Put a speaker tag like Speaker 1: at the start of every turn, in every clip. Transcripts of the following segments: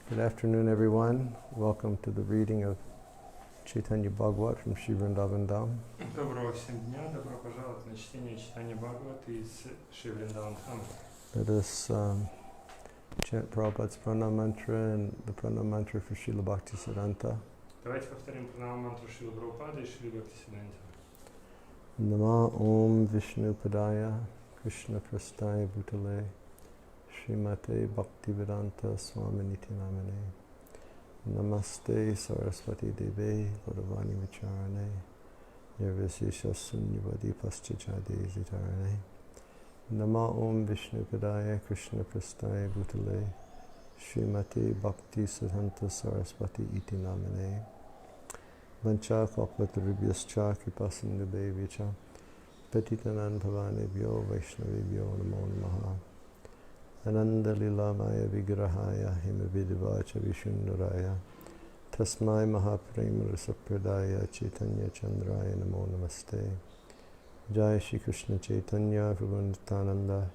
Speaker 1: Good afternoon, everyone. Welcome to the reading of Chaitanya Bhagavata from Sri Vrindavan Dham.
Speaker 2: Доброго всем дня, добро пожаловать на чтение Chaitanya Bhagavata из Шри Vrindavan Dham.
Speaker 1: Let us chant Prabhupada's pranam mantra and the pranam mantra for Srila Bhaktisiddhanta.
Speaker 2: Давайте повторим пранам мантру Шрила Прабхупады и Шрила Бхактисиддханта.
Speaker 1: Nama Om Vishnu Padaya Krishna Prastaya Bhutale Srimate Bhaktivedanta Swami Niti Namane Namaste Saraswati Deve Vadavani Vicharane Nirvisisha Sunyavadi Paschachade Zitarane Nama Om Vishnu Padaya Krishna Prastaya Bhutale Srimate Bhaktisiddhanta Saraswati Iti Namane Vancha Kalpatarubhyascha Kripasindhubhevyacha Petitanan Bhavanebhyo Vaishnavebhyo Namo Namaha Ananda Lila Maya Vigrahaya Himavidivacha Vishunuraya Tasmai Mahaprema Rasapradaya Chaitanya Chandraya Namo Namaste Jai Shri Krishna Chaitanya Prabhu Nityananda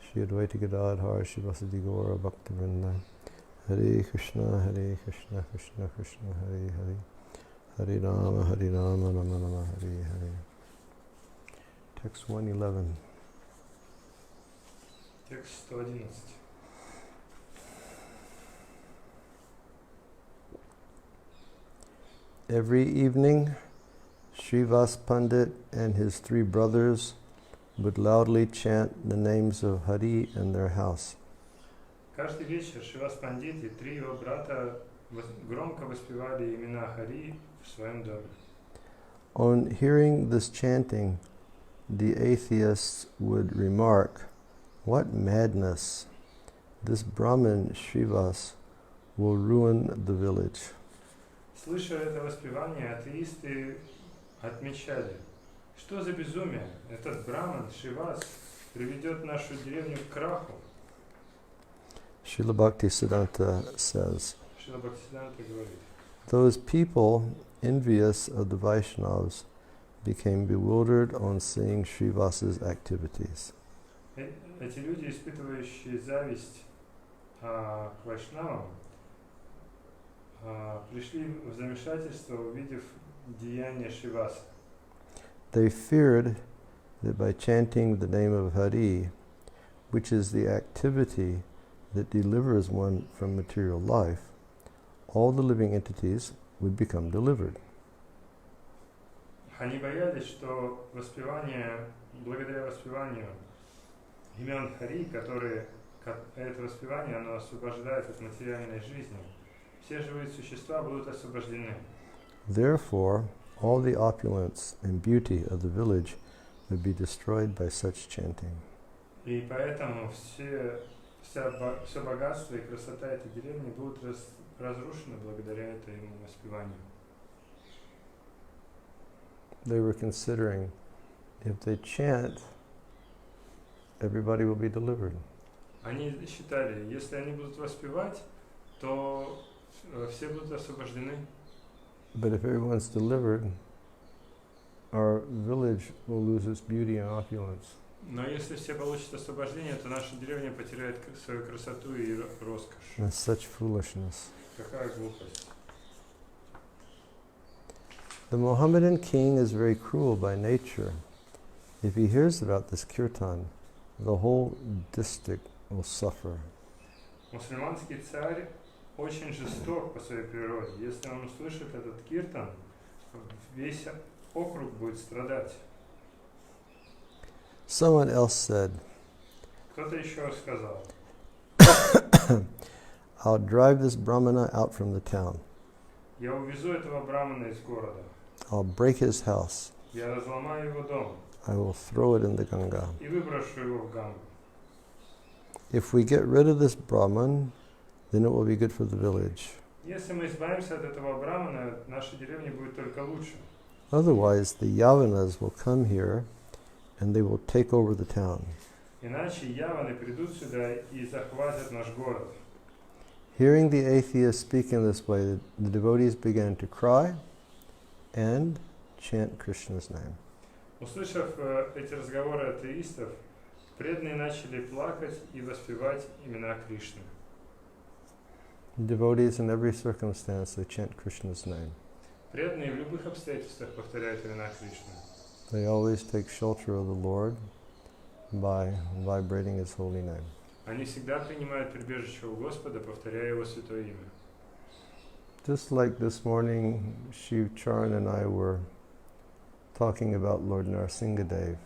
Speaker 1: Shri Advaita Gadadhar Shri Vasadi Gaura Bhaktivinoda Hare Krishna Krishna Krishna Hare Hare Hare Rama, Rama Rama, Hare Hare. Text 111.
Speaker 2: Текст 111.
Speaker 1: Every evening, Srivas Pandit and his three brothers would loudly chant the names of Hari in their house.
Speaker 2: Каждый вечер Шривас Пандит и три его брата громко воспевали имена Хари в своем доме.
Speaker 1: On hearing this chanting, the atheists would remark, "What madness! This Brahmin Srivas will ruin the village."
Speaker 2: Слыша это воспевание, атеисты отмечали, что за безумие, этот браман Шривас приведет нашу деревню к краху.
Speaker 1: Srila Bhaktisiddhanta says,
Speaker 2: Шрила Бхактисиддханта говорит,
Speaker 1: those people envious of the Vaishnavas became bewildered on seeing Srivas's activities.
Speaker 2: эти люди, испытывающие зависть к вайшнавам, пришли в замешательство, увидев деяния Шриваса.
Speaker 1: They feared that by chanting the name of Hari, which is the activity that delivers one from material life, all the living entities would become delivered.
Speaker 2: Они боялись, что благодаря воспеванию имен Хари, это воспевание, оно освобождает от материальной жизни, все живые существа будут освобождены.
Speaker 1: Therefore, all the opulence and beauty of the village would be destroyed by such chanting.
Speaker 2: И поэтому все богатство и красота этой деревни будут разрушены благодаря этому воспеванию.
Speaker 1: They were considering, if they chant, everybody will be delivered.
Speaker 2: Они считали, если они будут воспевать, то все будут освобождены.
Speaker 1: But if everyone's delivered, our village will lose its beauty and opulence.
Speaker 2: Но если все получат освобождение, то наша деревня потеряет свою красоту и роскошь.
Speaker 1: That's such foolishness.
Speaker 2: Какая глупость.
Speaker 1: The Mohammedan king is very cruel by nature. If he hears about this kirtan, the whole district will suffer.
Speaker 2: Мусульманский царь очень жесток по своей природе. Если он услышит этот киртан, весь округ будет страдать.
Speaker 1: Someone else said,
Speaker 2: Кто-то еще сказал,
Speaker 1: I'll drive this brahmana out from the town.
Speaker 2: я увезу этого брамана из города.
Speaker 1: I'll break his house.
Speaker 2: Я разломаю его дом
Speaker 1: I will throw it in the Ganga.
Speaker 2: и выброшу его в Гангу.
Speaker 1: If we get rid of this Brahman, then it will be good for the village.
Speaker 2: Если мы избавимся от этого брамана, наша деревня будет только лучше.
Speaker 1: Otherwise, the Yavanas will come here and they will take over the town.
Speaker 2: Иначе яваны придут сюда и захватят наш город.
Speaker 1: Hearing the atheists speak in this way, the devotees began to cry and chant Krishna's name.
Speaker 2: Услышав эти разговоры атеистов, преданные начали плакать и воспевать имена Кришны.
Speaker 1: Devotees in every circumstance, they chant Krishna's name.
Speaker 2: Преданные в любых обстоятельствах повторяют имена Кришны.
Speaker 1: They always take shelter of the Lord by vibrating His holy name.
Speaker 2: Они всегда принимают прибежище у Господа, повторяя Его святое имя.
Speaker 1: Just like this morning, Shiv Charan and I were talking about Lord Narasimhadev.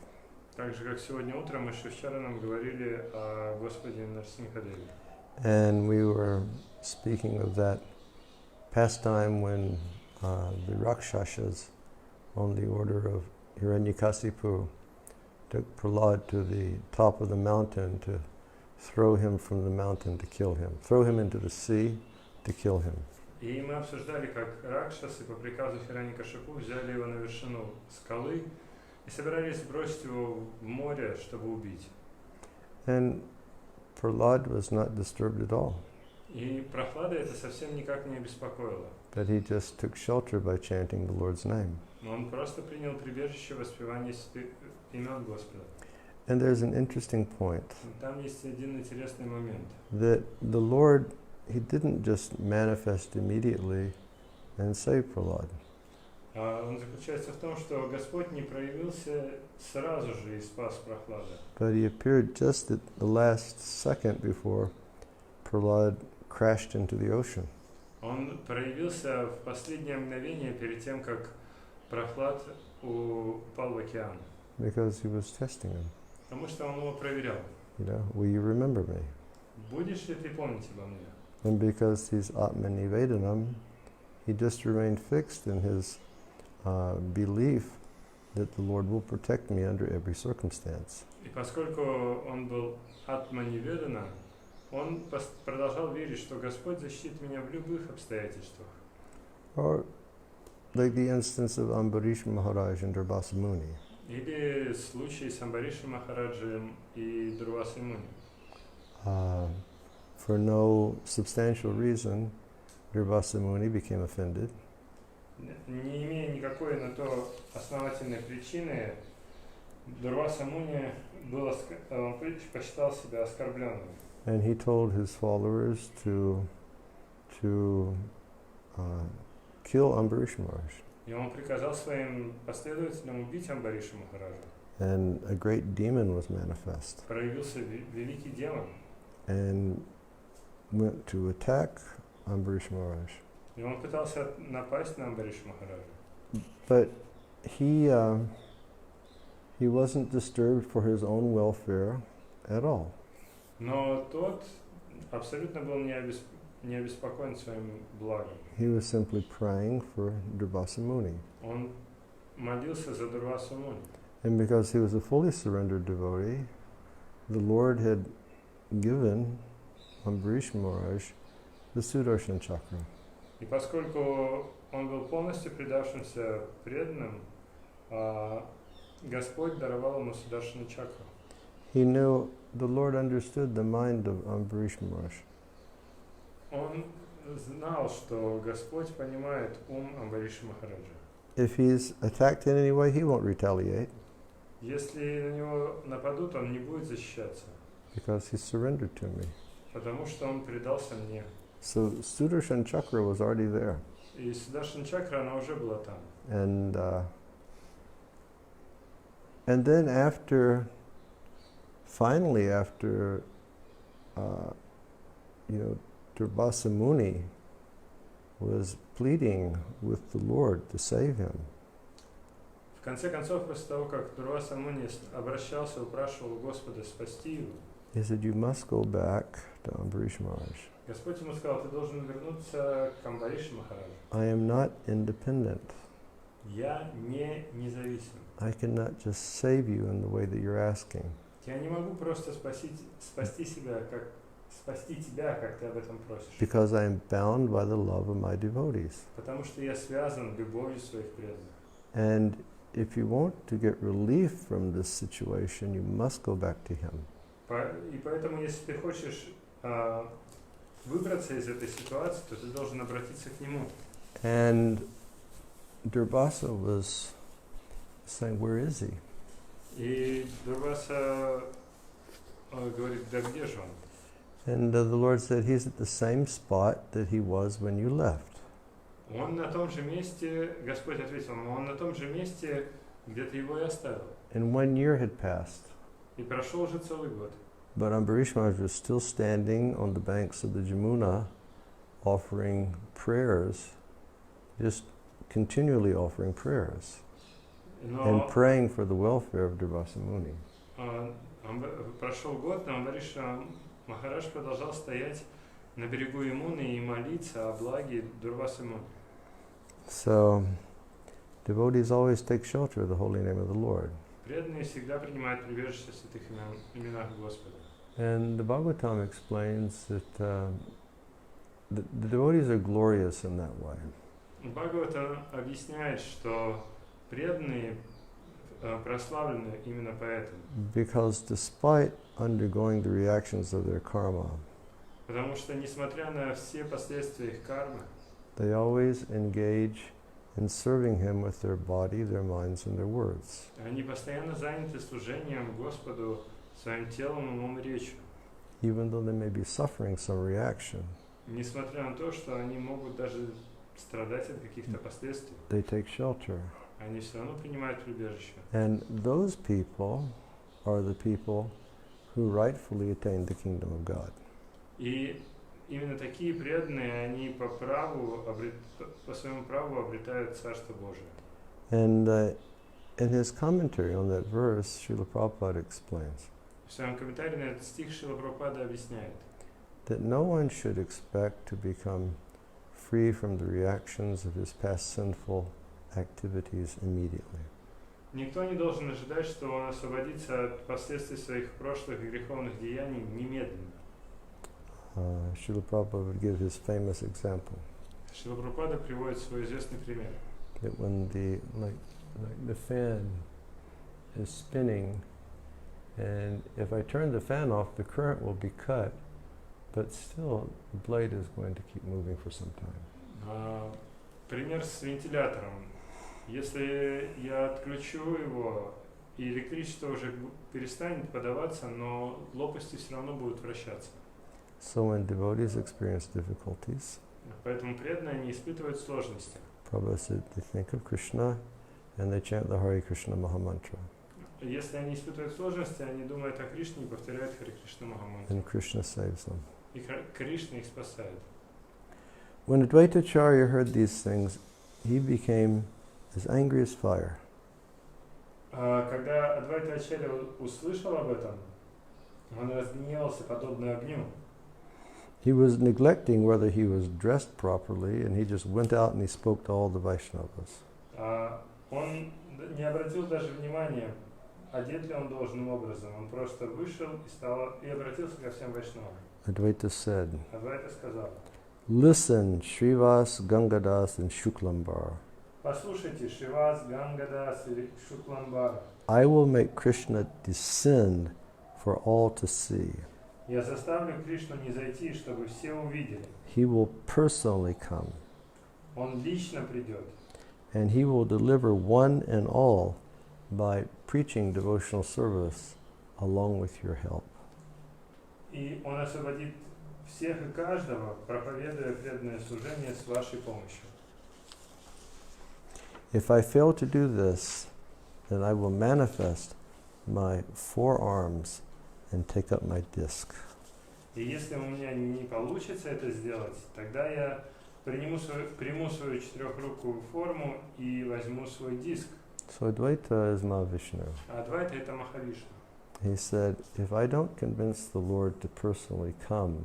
Speaker 2: Так же, как сегодня утром мы с Шивчараном говорили о Господе Нарсимхадеве.
Speaker 1: And we were speaking of that pastime when the Rakshasas, on the order of Hiranyakasipu, took Prahlad to the top of the mountain to throw him from the mountain to kill him, throw him into the sea to kill him.
Speaker 2: И мы обсуждали, как Ракшасы по приказу Хираньякашипу взяли его на вершину скалы и собирались бросить его в море, чтобы убить.
Speaker 1: And Prahlad was not disturbed at all,
Speaker 2: И Прохлада это совсем никак не обеспокоило.
Speaker 1: but he just took shelter by chanting the Lord's name.
Speaker 2: Но он просто принял прибежище в воспевании имен Господа.
Speaker 1: And there's an interesting point
Speaker 2: Там есть один интересный момент.
Speaker 1: that the Lord, He didn't just manifest immediately and save Prahlad.
Speaker 2: Он заключается в том, что Господь не проявился сразу же и спас Прохлада.
Speaker 1: But He appeared just at the last second before Prahlad crashed into the ocean.
Speaker 2: Он проявился в последнее мгновение перед тем, как Прохлад упал в океан.
Speaker 1: Because He was testing him.
Speaker 2: Потому что он его проверял.
Speaker 1: You know, will you remember me?
Speaker 2: Будешь ли ты помнить обо мне?
Speaker 1: And because He's Atmanivedanam, He just remained fixed in His belief that the Lord will protect me under every circumstance.
Speaker 2: И поскольку он был атманиведана, он продолжал верить, что Господь защитит меня в любых обстоятельствах.
Speaker 1: Or like the instance of Ambarish Maharaj and Durvasa Muni.
Speaker 2: Или случай с Амбаришем Махараджем и Дурвасой Муни.
Speaker 1: For no substantial reason, Durvasa Muni became offended.
Speaker 2: Не имея никакой на то основательной причины, Дурваса Муни он посчитал себя оскорбленным.
Speaker 1: And he told his followers to kill Ambarish Maharaj.
Speaker 2: И он приказал своим последователям убить Амбариша Махараджа.
Speaker 1: And a great demon was manifest
Speaker 2: Проявился великий демон.
Speaker 1: and went to attack Ambarish Maharaj.
Speaker 2: И он пытался напасть на Амбариша Махараджа.
Speaker 1: But he wasn't disturbed for his own welfare at all.
Speaker 2: Но тот абсолютно был не обеспокоен своим благом.
Speaker 1: He was simply praying for Durvasa Muni.
Speaker 2: Он молился за Дурвасу Муни.
Speaker 1: And because he was a fully surrendered devotee, the Lord had given Ambarish Maharaj the Sudarshan Chakra.
Speaker 2: И поскольку он был полностью предавшимся преданным, Господь даровал ему Сударшана чакру.
Speaker 1: He knew, the Lord understood the mind of Ambarish Maharaj.
Speaker 2: Он знал, что Господь понимает ум Амбариша Махараджа.
Speaker 1: If he's attacked in any way, he won't retaliate
Speaker 2: Если на него нападут, он не будет защищаться,
Speaker 1: because he's surrendered to me.
Speaker 2: потому что он предался мне.
Speaker 1: So Sudarshan Chakra was already there.
Speaker 2: И Сударшана чакра, она уже была там.
Speaker 1: And then finally after Durvasa Muni was pleading with the Lord to save him.
Speaker 2: В конце концов, после того, как Дурваса Муни обращался, упрашивал Господа спасти его,
Speaker 1: He said, you must go back to Ambarish Maharaj.
Speaker 2: Господь ему сказал, ты должен вернуться к Амбаришу Махараджу.
Speaker 1: I am not independent.
Speaker 2: Я не независим.
Speaker 1: I cannot just save you in the way that you're asking.
Speaker 2: Я не могу просто спасти тебя, как ты об этом просишь.
Speaker 1: Because I am bound by the love of my devotees.
Speaker 2: Потому что я связан любовью своих преданных.
Speaker 1: And if you want to get relief from this situation, you must go back to him.
Speaker 2: И поэтому, если ты хочешь выбраться из этой ситуации, то ты должен обратиться к нему.
Speaker 1: And Durvasa was saying, where is he?
Speaker 2: И Дурваса говорит, да где же он?
Speaker 1: And the Lord said, he's at the same spot that he was when you left.
Speaker 2: Он на том же месте, Господь ответил ему, он на том же месте, где ты его и оставил.
Speaker 1: And 1 year had passed.
Speaker 2: И прошел уже целый год.
Speaker 1: But Ambarish Maharaj was still standing on the banks of the Jamuna, offering prayers, just continually offering prayers, and praying for the welfare of Durvasa Muni.
Speaker 2: Прошел год, но Амбариш Махарадж продолжал стоять на берегу Ямуны и молиться о благе Дурвасы Муни.
Speaker 1: So, devotees always take shelter of the holy name of the Lord.
Speaker 2: Преданные всегда принимают прибежище в святых именах Господа.
Speaker 1: And the Bhagavatam explains that the devotees are glorious in that way.
Speaker 2: Бхагавата объясняет, что преданные прославлены именно поэтому.
Speaker 1: Because despite undergoing the reactions of their karma,
Speaker 2: Потому что, несмотря на все последствия их кармы,
Speaker 1: they always engage in serving Him with their body, their minds, and their words.
Speaker 2: они постоянно заняты служением Господу своим телом, умом и речью.
Speaker 1: Even though they may be suffering some reaction,
Speaker 2: Несмотря на то, что они могут даже страдать от каких-то последствий,
Speaker 1: they take shelter.
Speaker 2: они все равно принимают прибежище.
Speaker 1: And those people are the people who rightfully attain the kingdom of God.
Speaker 2: И именно такие преданные, они по своему праву обретают Царство Божие.
Speaker 1: And in his commentary on that verse, Srila Prabhupada explains
Speaker 2: В своем комментарии на этот стих Шрила Прабхупада объясняет,
Speaker 1: that no one should expect to become free from the reactions of his past sinful activities immediately.
Speaker 2: никто не должен ожидать, что он освободится от последствий своих прошлых греховных деяний немедленно.
Speaker 1: Srila Prabhupada would give his famous example
Speaker 2: Шрила Прабхупада приводит свой известный пример.
Speaker 1: that when the fan is spinning, and if I turn the fan off, the current will be cut, but still the blade is going to keep moving for some time.
Speaker 2: Пример с вентилятором. Если я отключу его, и электричество уже перестанет подаваться, но лопасти все равно будут вращаться.
Speaker 1: So when devotees experience difficulties,
Speaker 2: Поэтому преданные не испытывают сложности.
Speaker 1: Prabhupada said they think of Krishna and they chant the Hare Krishna Mahamantra,
Speaker 2: Если они испытывают сложности, они думают о Кришне и повторяют Харе Кришна Махамантру.
Speaker 1: and Krishna saves them.
Speaker 2: И Кришна их спасает.
Speaker 1: When Advaitacharya heard these things, he became as angry as fire.
Speaker 2: Когда Адвайта Ачарья услышал об этом, он разгневался подобно огню.
Speaker 1: He was neglecting whether he was dressed properly, and he just went out and he spoke to all the Vaishnavas.
Speaker 2: Он не обратил даже внимания, одет ли он должным образом. Он просто вышел и обратился ко всем вайшнавам.
Speaker 1: Advaita said,
Speaker 2: Адвайта сказал:
Speaker 1: "Listen, Srivas, Gangadas, and Shuklambar.
Speaker 2: послушайте, Шривас, Гангадас и Шукламбара.
Speaker 1: I will make Krishna descend for all to see.
Speaker 2: Я заставлю Кришну не зайти, чтобы все увидели.
Speaker 1: He will personally come,
Speaker 2: Он лично придет.
Speaker 1: and he will deliver one and all by preaching devotional service along with your help."
Speaker 2: И он освободит всех и каждого, проповедуя преданное служение с вашей помощью.
Speaker 1: If I fail to do this, then I will manifest my forearms and take up my disc.
Speaker 2: И если у меня не получится это сделать, тогда я приму свою четырехрукую форму и возьму свой диск.
Speaker 1: So Advaita is Mahavishnu.
Speaker 2: А Адвайта это Махавишну.
Speaker 1: He said, if I don't convince the Lord to personally come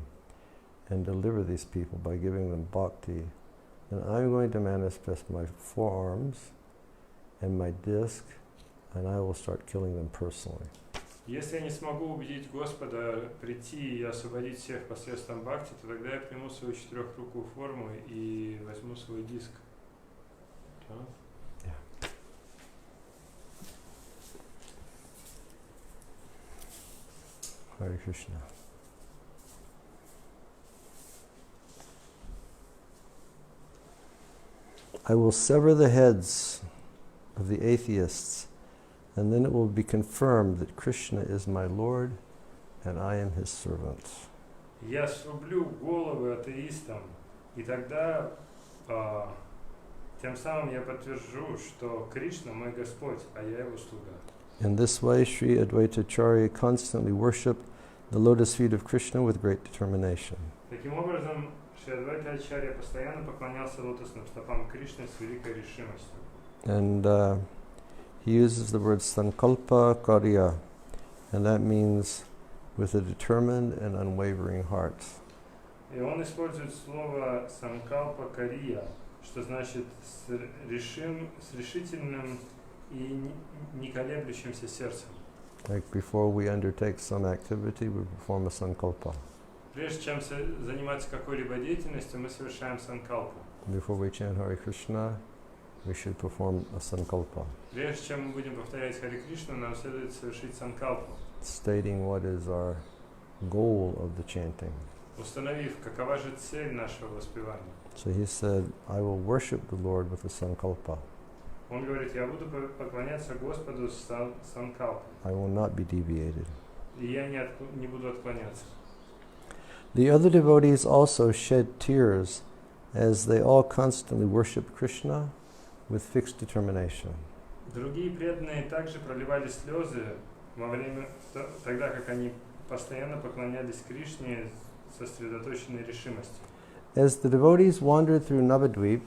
Speaker 1: and deliver these people by giving them bhakti, then I'm going to manifest my forearms and my disc, and I will start killing them personally.
Speaker 2: Если я не смогу убедить Господа прийти и освободить всех посредством бхакти, то тогда я приму свою четырехрукую форму и возьму свой диск.
Speaker 1: Hare Krishna. I will sever the heads of the atheists, and then it will be confirmed that Krishna is my Lord and I am his servant.
Speaker 2: я срублю головы атеистам, и тогда тем самым я подтвержу, что Кришна мой Господь, а я его слуга.
Speaker 1: In this way, Sri Advaita Acharya constantly worshipped the lotus feet of Krishna with great determination.
Speaker 2: Таким образом, Шри Адвайта Ачарья постоянно поклонялся лотосным стопам Кришны с великой решимостью.
Speaker 1: And he uses the word sankalpa karya, and that means with a determined and unwavering heart.
Speaker 2: И он использует слово санкалпа кария, что значит с решительным и не колеблющимся сердцем.
Speaker 1: Like before we undertake some activity, we perform a sankalpa.
Speaker 2: Прежде чем заниматься какой-либо деятельностью, мы совершаем санкалпу.
Speaker 1: Before we chant Hare Krishna, we should perform a sankalpa,
Speaker 2: Прежде чем мы будем повторять Харе Кришну, нам следует совершить санкалпу,
Speaker 1: stating what is our goal of the chanting.
Speaker 2: установив, какова же цель нашего воспевания.
Speaker 1: So he said, I will worship the Lord with a sankalpa.
Speaker 2: Он говорит, я буду поклоняться Господу с санкалпой,
Speaker 1: I will not be deviated.
Speaker 2: и я не буду отклоняться.
Speaker 1: The other devotees also shed tears as they all constantly worship Krishna with fixed determination.
Speaker 2: Другие преданные также проливали слезы во время, тогда как они постоянно поклонялись Кришне с сосредоточенной решимостью.
Speaker 1: As the devotees wandered through Navadvip,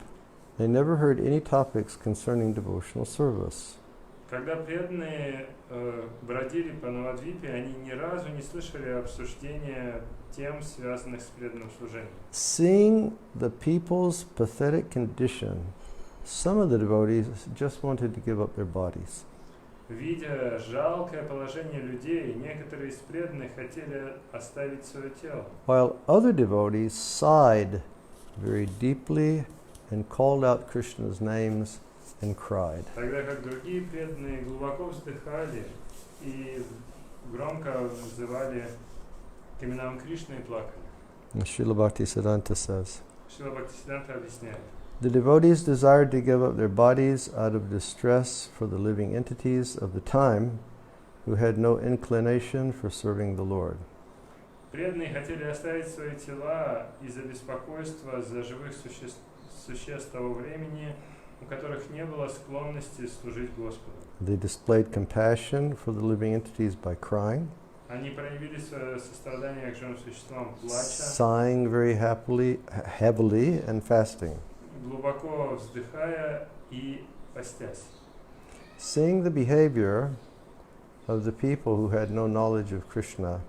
Speaker 1: they never heard any topics concerning devotional service.
Speaker 2: Когда преданные бродили по Навадвипе, они ни разу не слышали обсуждения тем, связанных с преданным служением.
Speaker 1: Seeing the people's pathetic condition, some of the devotees just wanted to give up their bodies.
Speaker 2: Видя жалкое положение людей, некоторые из преданных хотели оставить свое тело,
Speaker 1: While other devotees sighed very deeply and called out Krishna's names and cried.
Speaker 2: тогда как другие преданные глубоко вздыхали и громко взывали к именам Кришны и плакали.
Speaker 1: Srila Bhaktisiddhanta says,
Speaker 2: Шрила Бхактисиддханта объясняет.
Speaker 1: the devotees desired to give up their bodies out of distress for the living entities of the time who had no inclination for serving the Lord.
Speaker 2: Преданные хотели оставить свои тела из-за беспокойства за живых существ того времени, у которых не было склонности служить Господу.
Speaker 1: They displayed compassion for the living entities by crying,
Speaker 2: Они проявили свое сострадание к живым существам, плача,
Speaker 1: sighing very heavily and fasting.
Speaker 2: глубоко вздыхая и постясь.
Speaker 1: Seeing the behavior of the people who had no knowledge of Krishna,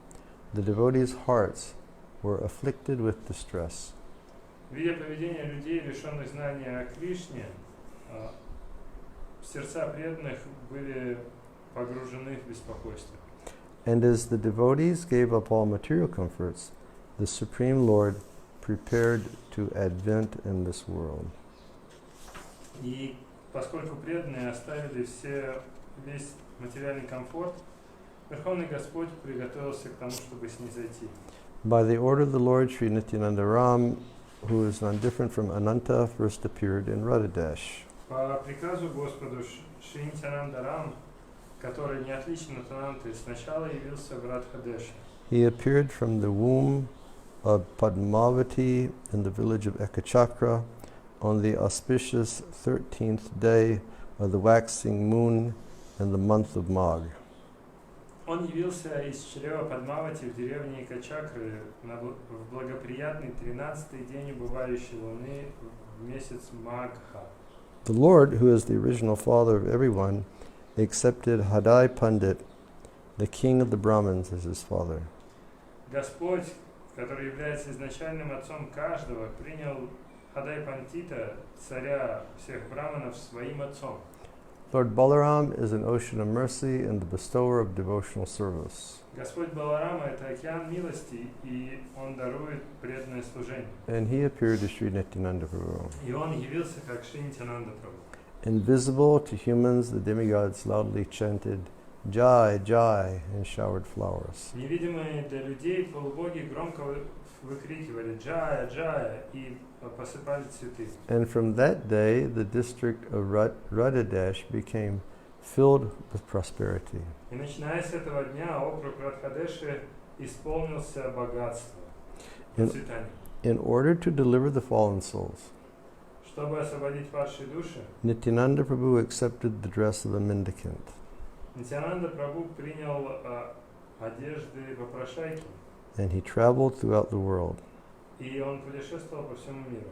Speaker 1: the devotees' hearts were afflicted with distress.
Speaker 2: Видя поведение людей, лишенных знания о Кришне, сердца преданных были погружены в беспокойство.
Speaker 1: And as the devotees gave up all material comforts, the Supreme Lord prepared to advent in this world.
Speaker 2: И поскольку преданные оставили весь материальный комфорт, Верховный Господь приготовился к тому, чтобы снизойти.
Speaker 1: By the order of the Lord, Sri Nityananda Ram, who is none different from Ananta, first appeared in Radhadesh.
Speaker 2: По приказу Господу Шри Нитянанда Рам, который не отличен от Ананты, сначала явился в Радхадеше.
Speaker 1: He appeared from the womb of Padmavati in the village of Ekachakra on the auspicious 13th day of the waxing moon in the month of Magh.
Speaker 2: Он явился из чрева Падмавати в деревне Экачакры в благоприятный 13-й день убывающей луны в месяц Магха.
Speaker 1: The Lord, who is the original father of everyone, accepted Hadai Pandit, the king of the Brahmins, as his father.
Speaker 2: Господь, который является изначальным отцом каждого, принял Хадай Пандита, царя всех браманов, своим отцом.
Speaker 1: Lord Balaram is an ocean of mercy and the bestower of devotional service.
Speaker 2: Господь Баларама – это океан милости, и Он дарует преданное служение.
Speaker 1: And he appeared to Sri Nityananda Prabhu.
Speaker 2: И Он явился как Шри Нитянанда Прабху.
Speaker 1: Invisible to humans, the demigods loudly chanted Jai, Jai, and showered flowers.
Speaker 2: Невидимые для людей полубоги громко выкрикивали «Джая, Джая» и посыпали цветы.
Speaker 1: And from that day, the district of Radhadesh became filled with prosperity.
Speaker 2: И начиная с этого дня округ Радхадеши исполнился богатством. процветания.
Speaker 1: In order to deliver the fallen souls,
Speaker 2: Чтобы освободить падшие души,
Speaker 1: Nityananda Prabhu accepted the dress of a mendicant.
Speaker 2: Нитянанда Прабху принял одежды попрошайки,
Speaker 1: And he traveled throughout the world.
Speaker 2: и он путешествовал по всему миру.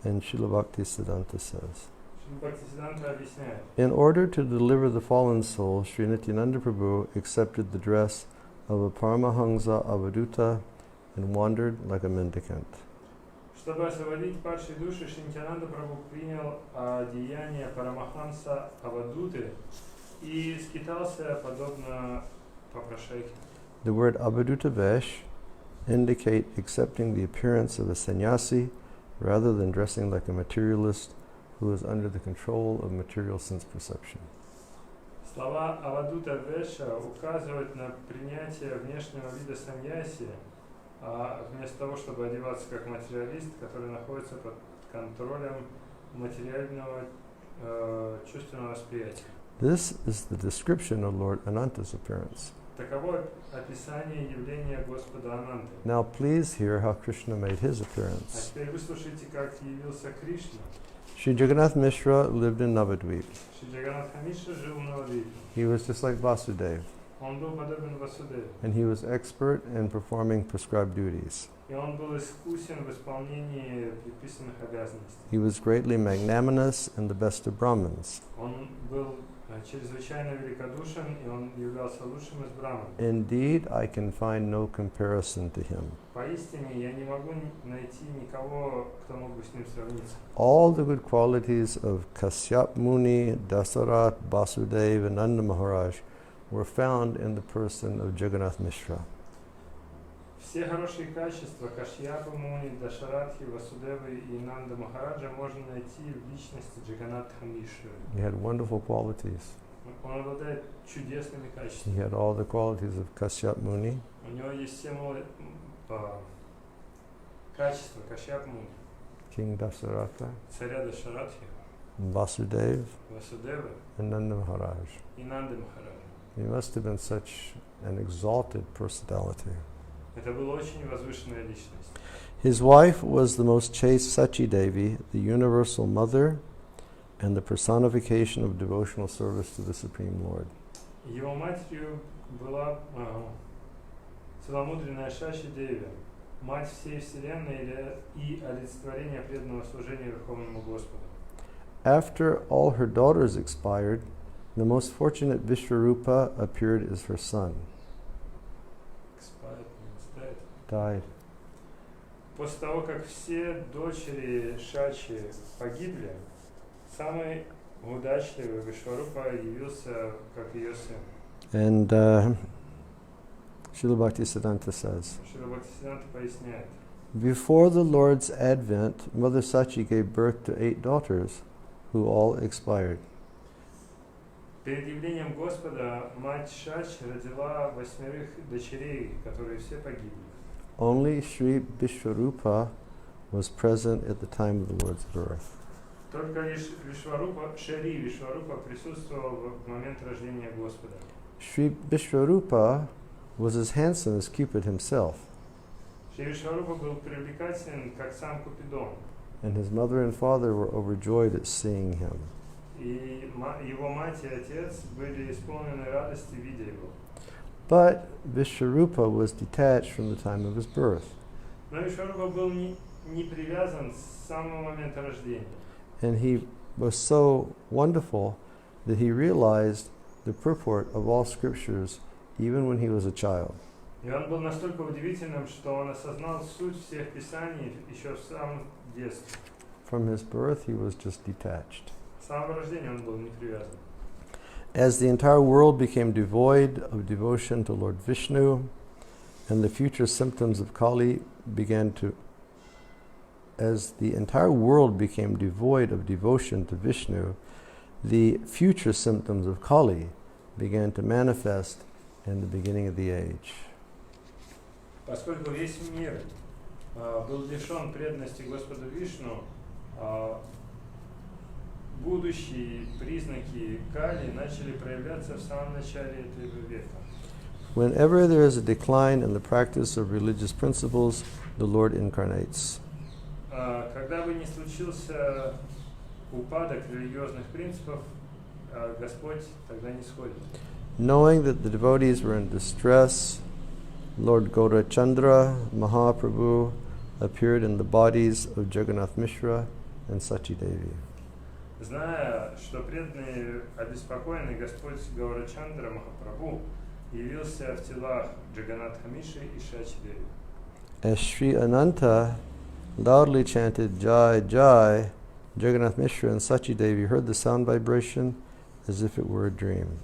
Speaker 1: And Srila Bhaktisiddhanta says,
Speaker 2: Шрила Бхактисиддханта объясняет,
Speaker 1: in order to deliver the fallen soul, Sri Nityananda Prabhu accepted the dress of a Paramahansa Avaduta and wandered like a mendicant.
Speaker 2: чтобы освободить падшие души, Шри Нитянанда Прабху принял одеяние Парамаханса Авадуты и скитался подобно попрошайке.
Speaker 1: The word Avaduta Vesh indicate accepting the appearance of a sannyasi rather than dressing like a materialist who is under the control of material sense perception.
Speaker 2: Слова Авадута Веша указывают на принятие внешнего вида саньяси, вместо того, чтобы одеваться как материалист, который находится под контролем материального чувственного восприятия.
Speaker 1: This is the description of Lord Ananta's appearance.
Speaker 2: Таково описание явления Господа Ананты.
Speaker 1: Now please hear how Krishna made his
Speaker 2: А
Speaker 1: appearance.
Speaker 2: теперь выслушайте, как явился Кришна.
Speaker 1: Sri Jagannath Mishra lived in Navadvip.
Speaker 2: Шри Джаганнатха Мишра жил в Навадвипе.
Speaker 1: He was just like Vasudeva,
Speaker 2: Он был подобен Васудеву.
Speaker 1: and he was expert in performing prescribed duties.
Speaker 2: И он был искусен в исполнении предписанных обязанностей.
Speaker 1: He was greatly magnanimous and the best of Brahmins.
Speaker 2: Он был чрезвычайно великодушен, и он являлся лучшим из браман.
Speaker 1: Indeed, I can find no comparison to him.
Speaker 2: Поистине, я не могу найти никого, кто мог бы с ним сравниться.
Speaker 1: All the good qualities of Kasyap Muni, Dasarat, Vasudeva, and Nanda Maharaj were found in the person of Jagannath Mishra.
Speaker 2: Все хорошие качества Кашьяпа Муни, Дашаратхи, Васудевы и Нанда Махараджа можно найти в личности Джаганнатха Мишры.
Speaker 1: He had wonderful qualities.
Speaker 2: Он обладает чудесными
Speaker 1: He
Speaker 2: качествами.
Speaker 1: had all the qualities of Kasyap Muni,
Speaker 2: У него есть все качества Кашьяпа Муни,
Speaker 1: King Dasaratha,
Speaker 2: царя Дашаратхи,
Speaker 1: Vasudeva,
Speaker 2: Васудевы
Speaker 1: and Nanda Maharaj.
Speaker 2: и Нанды Махараджа.
Speaker 1: He must have been such an exalted personality.
Speaker 2: Это была очень возвышенная личность.
Speaker 1: His wife was the most chaste Sachi Devi, the universal mother and the personification of devotional service to the Supreme Lord.
Speaker 2: Его матерью была целомудренная Шачи Деви, мать всей вселенной и олицетворение преданного служения Верховному Господу.
Speaker 1: After all her daughters expired, the most fortunate Vishvarupa appeared as her son. Died.
Speaker 2: После того, как все дочери Шачи погибли, самый удачливый Вишварупа явился как ее сын.
Speaker 1: And Srila Bhaktisiddhanta says,
Speaker 2: Шрила Бхактисиддханта поясняет.
Speaker 1: before the Lord's advent, Mother Sachi gave birth to 8 daughters who all expired.
Speaker 2: Перед явлением Господа мать Шачи родила 8 дочерей, которые все погибли.
Speaker 1: Only Sri Vishvarupa was present at the time of the Lord's birth.
Speaker 2: Только лишь Шри Вишварупа присутствовал в момент рождения Господа.
Speaker 1: Sri Vishvarupa was as handsome as Cupid himself,
Speaker 2: Шри Вишварупа был привлекателен, как сам Купидон,
Speaker 1: and his mother and father were overjoyed at seeing him.
Speaker 2: и его мать и отец были исполнены радости, видя его.
Speaker 1: But Vishvarupa was detached from the time of his birth,
Speaker 2: Но Вишварупа был не привязан с самого момента рождения.
Speaker 1: and he was so wonderful that he realized the purport of all scriptures even when he was a child.
Speaker 2: И он был настолько удивительным, что он осознал суть всех писаний еще в самом детстве.
Speaker 1: From his birth, he was just detached.
Speaker 2: С самого рождения он был не привязан.
Speaker 1: As the entire world became devoid of devotion to Lord Vishnu, and the future symptoms of Kali began to as the entire world became devoid of devotion to Vishnu, the future symptoms of Kali began to manifest in the beginning of the age.
Speaker 2: Поскольку весь мир был лишен преданности Господу Вишну, будущие признаки Кали начали проявляться в самом начале этого века.
Speaker 1: Whenever there is a decline in the practice of religious principles, the Lord incarnates.
Speaker 2: Когда бы ни случился упадок религиозных принципов, Господь тогда не сходит.
Speaker 1: Knowing that the devotees were in distress, Lord Gaurachandra Mahaprabhu appeared in the bodies of Jagannath Mishra and Sachi Devi.
Speaker 2: Зная, что преданные обеспокоены, Господь Гаурачандра Махапрабху явился в телах Джаганатха Миши и Шачи Деви.
Speaker 1: As Sri Ananta loudly chanted Jai Jai, Jagannath Mishra and Sachi Devi heard the sound vibration as if it were a dream.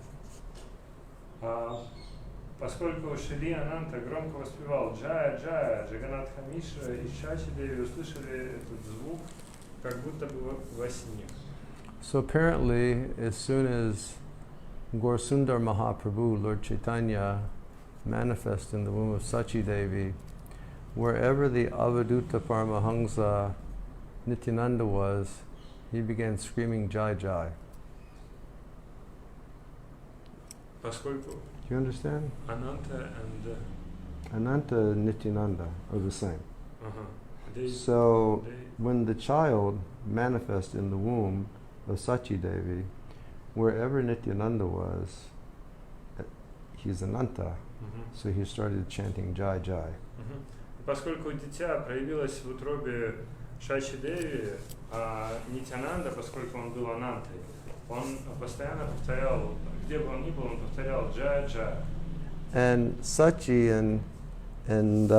Speaker 2: Поскольку Шри Ананта громко воспевал Джая Джая, Джаганатха Мишра и Шачи Деви услышали этот звук, как будто бы во сне.
Speaker 1: So apparently, as soon as Gaurasundar Mahaprabhu, Lord Chaitanya, manifested in the womb of Sachi Devi, wherever the Avaduta Paramahansa Nityananda was, he began screaming Jai Jai.
Speaker 2: Поскольку
Speaker 1: Do you understand?
Speaker 2: Ananta and
Speaker 1: Ananta and Nityananda are the same.
Speaker 2: they,
Speaker 1: So when the child manifested in the womb of Sachi Devi, wherever Nityananda was, he's Ananta. So he started chanting Jai Jai.
Speaker 2: Поскольку дитя проявилось в утробе Шачи Деви, а Нитянанда, поскольку он был Анантой, он постоянно повторял, где бы он ни был, он повторял Джая Джая.
Speaker 1: And Sachi and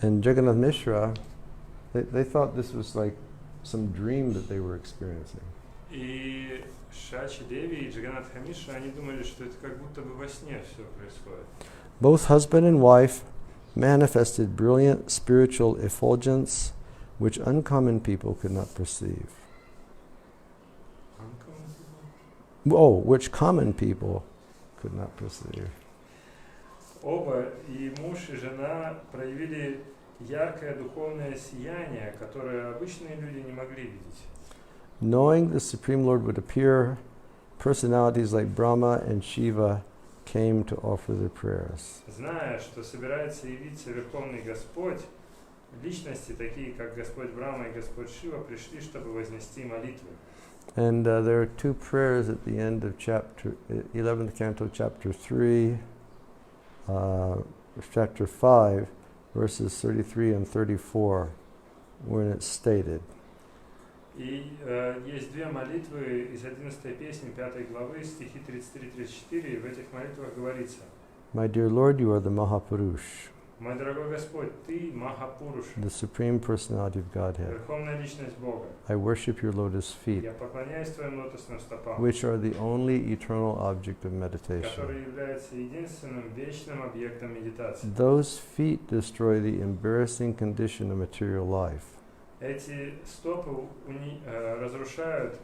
Speaker 1: Jagannath Mishra, they thought this was like some dream that they were experiencing.
Speaker 2: И Шачи Деви и Джаганатха Мишра, они думали, что это как будто бы во сне все происходит.
Speaker 1: Both husband and wife manifested brilliant spiritual effulgence which uncommon people could not perceive. Which common people could not perceive.
Speaker 2: Оба, и муж, и жена, проявили яркое духовное сияние, которое обычные люди не могли видеть.
Speaker 1: Knowing the Supreme Lord would appear, personalities like Brahma and Shiva came to offer their prayers.
Speaker 2: Зная, что собирается явиться Верховный Господь, личности, такие как Господь Брахма и Господь Шива, пришли, чтобы вознести молитвы.
Speaker 1: And there are two prayers at the end of chapter 11th canto, chapter 3, chapter 5, verses 33 and 34, when it's stated.
Speaker 2: И есть две молитвы из 11 песни 5 главы, стихи 33-34, и в этих молитвах говорится:
Speaker 1: My dear Lord, you are the Mahapurush,
Speaker 2: Мой дорогой Господь, Ты Махапуруш,
Speaker 1: the Supreme Personality of Godhead.
Speaker 2: Верховная Личность Бога.
Speaker 1: I worship your lotus feet,
Speaker 2: Я поклоняюсь Твоим лотосным стопам,
Speaker 1: which are the only eternal object of meditation.
Speaker 2: который является единственным вечным объектом медитации.
Speaker 1: Those feet destroy the embarrassing condition of material life.
Speaker 2: Эти стопы разрушают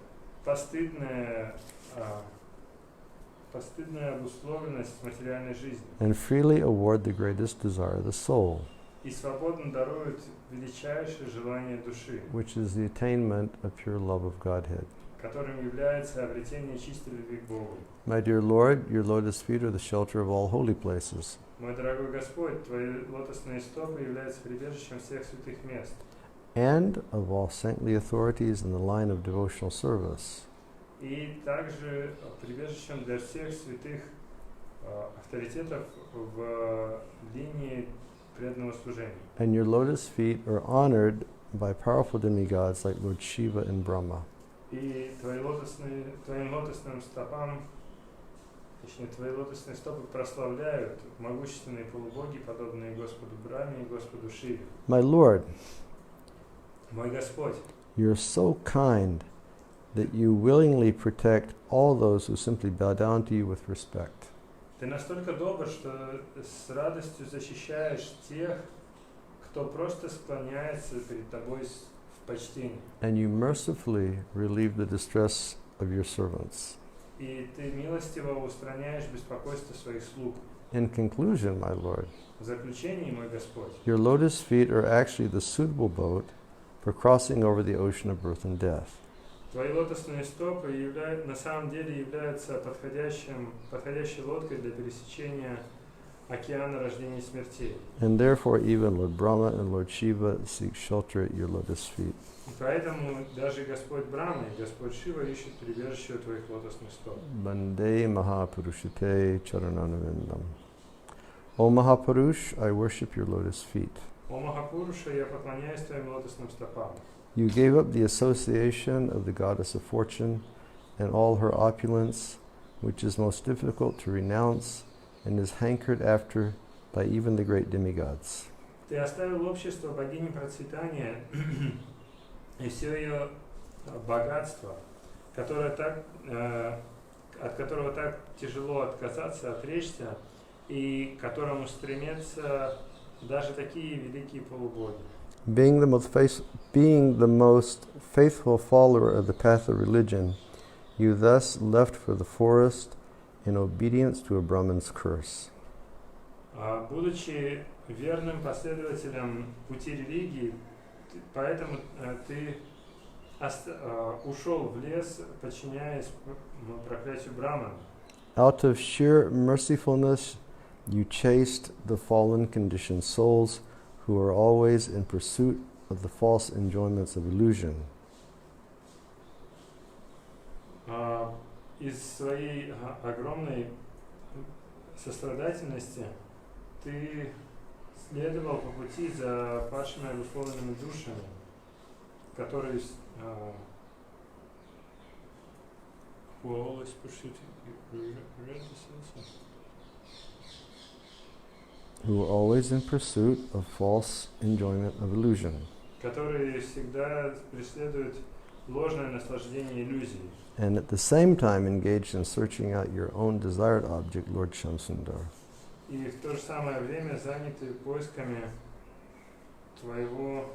Speaker 2: постыдную обусловленность материальной жизни
Speaker 1: And freely award the greatest desire of the soul,
Speaker 2: и свободно даруют величайшее желание души,
Speaker 1: which is the attainment of pure love of Godhead.
Speaker 2: которым является обретение чистой любви к Богу.
Speaker 1: My dear Lord, your lotus feet are the shelter of all holy places.
Speaker 2: Мой дорогой Господь, Твои лотосные стопы являются прибежищем всех святых мест
Speaker 1: And of all saintly authorities in the line of devotional service.
Speaker 2: и также прибежищем для всех святых авторитетов в линии преданного служения.
Speaker 1: And your lotus feet are honored by powerful demigods like Lord Shiva and Brahma.
Speaker 2: И Твоим лотосным стопам, точнее, Твои лотосные стопы прославляют могущественные полубоги, подобные Господу Брахме и Господу Шиве.
Speaker 1: My Lord,
Speaker 2: Мой Господь,
Speaker 1: you're so kind that you willingly protect all those who simply bow down to you with respect.
Speaker 2: Ты настолько добр, что с радостью защищаешь тех, кто просто склоняется перед Тобой в почтении.
Speaker 1: And you mercifully relieve the distress of your servants.
Speaker 2: И Ты милостиво устраняешь беспокойство своих слуг.
Speaker 1: In conclusion, my Lord,
Speaker 2: В заключении, мой Господь,
Speaker 1: your lotus feet are actually the suitable boat for crossing over the ocean of birth and death.
Speaker 2: Твои лотосные стопы на самом деле являются подходящей лодкой для пересечения океана рождения и смертей.
Speaker 1: And therefore even Lord Brahma and Lord Shiva seek shelter at your lotus feet.
Speaker 2: И поэтому даже Господь Брахма и Господь Шива ищут прибежище у твоих лотосных стоп.
Speaker 1: Bande Mahapurushate Charananavindam. O Mahapurush, I worship your lotus feet.
Speaker 2: О Махапуруша, я поклоняюсь твоим лотосным стопам.
Speaker 1: You gave up the association of the goddess of fortune and all her opulence, which is most difficult to renounce and is hankered after by even the great demigods.
Speaker 2: Ты оставил общество богини процветания и все ее богатство, от которого так тяжело отказаться, отречься, и к которому стремятся даже такие великие полубоги.
Speaker 1: Being the most faithful follower of the path of religion, you thus left for the forest in obedience to a Brahman's curse.
Speaker 2: Будучи верным последователем пути религии, поэтому ты ушел в лес, подчиняясь проклятию Брамана.
Speaker 1: Out of sheer mercifulness, you chased the fallen conditioned souls who are always in pursuit of the false enjoyments of illusion.
Speaker 2: Из своей огромной сострадательности ты следовал по пути за падшими обусловленными душами, которые who always pursued
Speaker 1: who are always in pursuit of false enjoyment of illusion.
Speaker 2: Которые всегда преследуют ложное наслаждение иллюзией.
Speaker 1: And at the same time engaged in searching out your own desired object, Lord Shamsundar.
Speaker 2: И в то же самое время заняты поисками твоего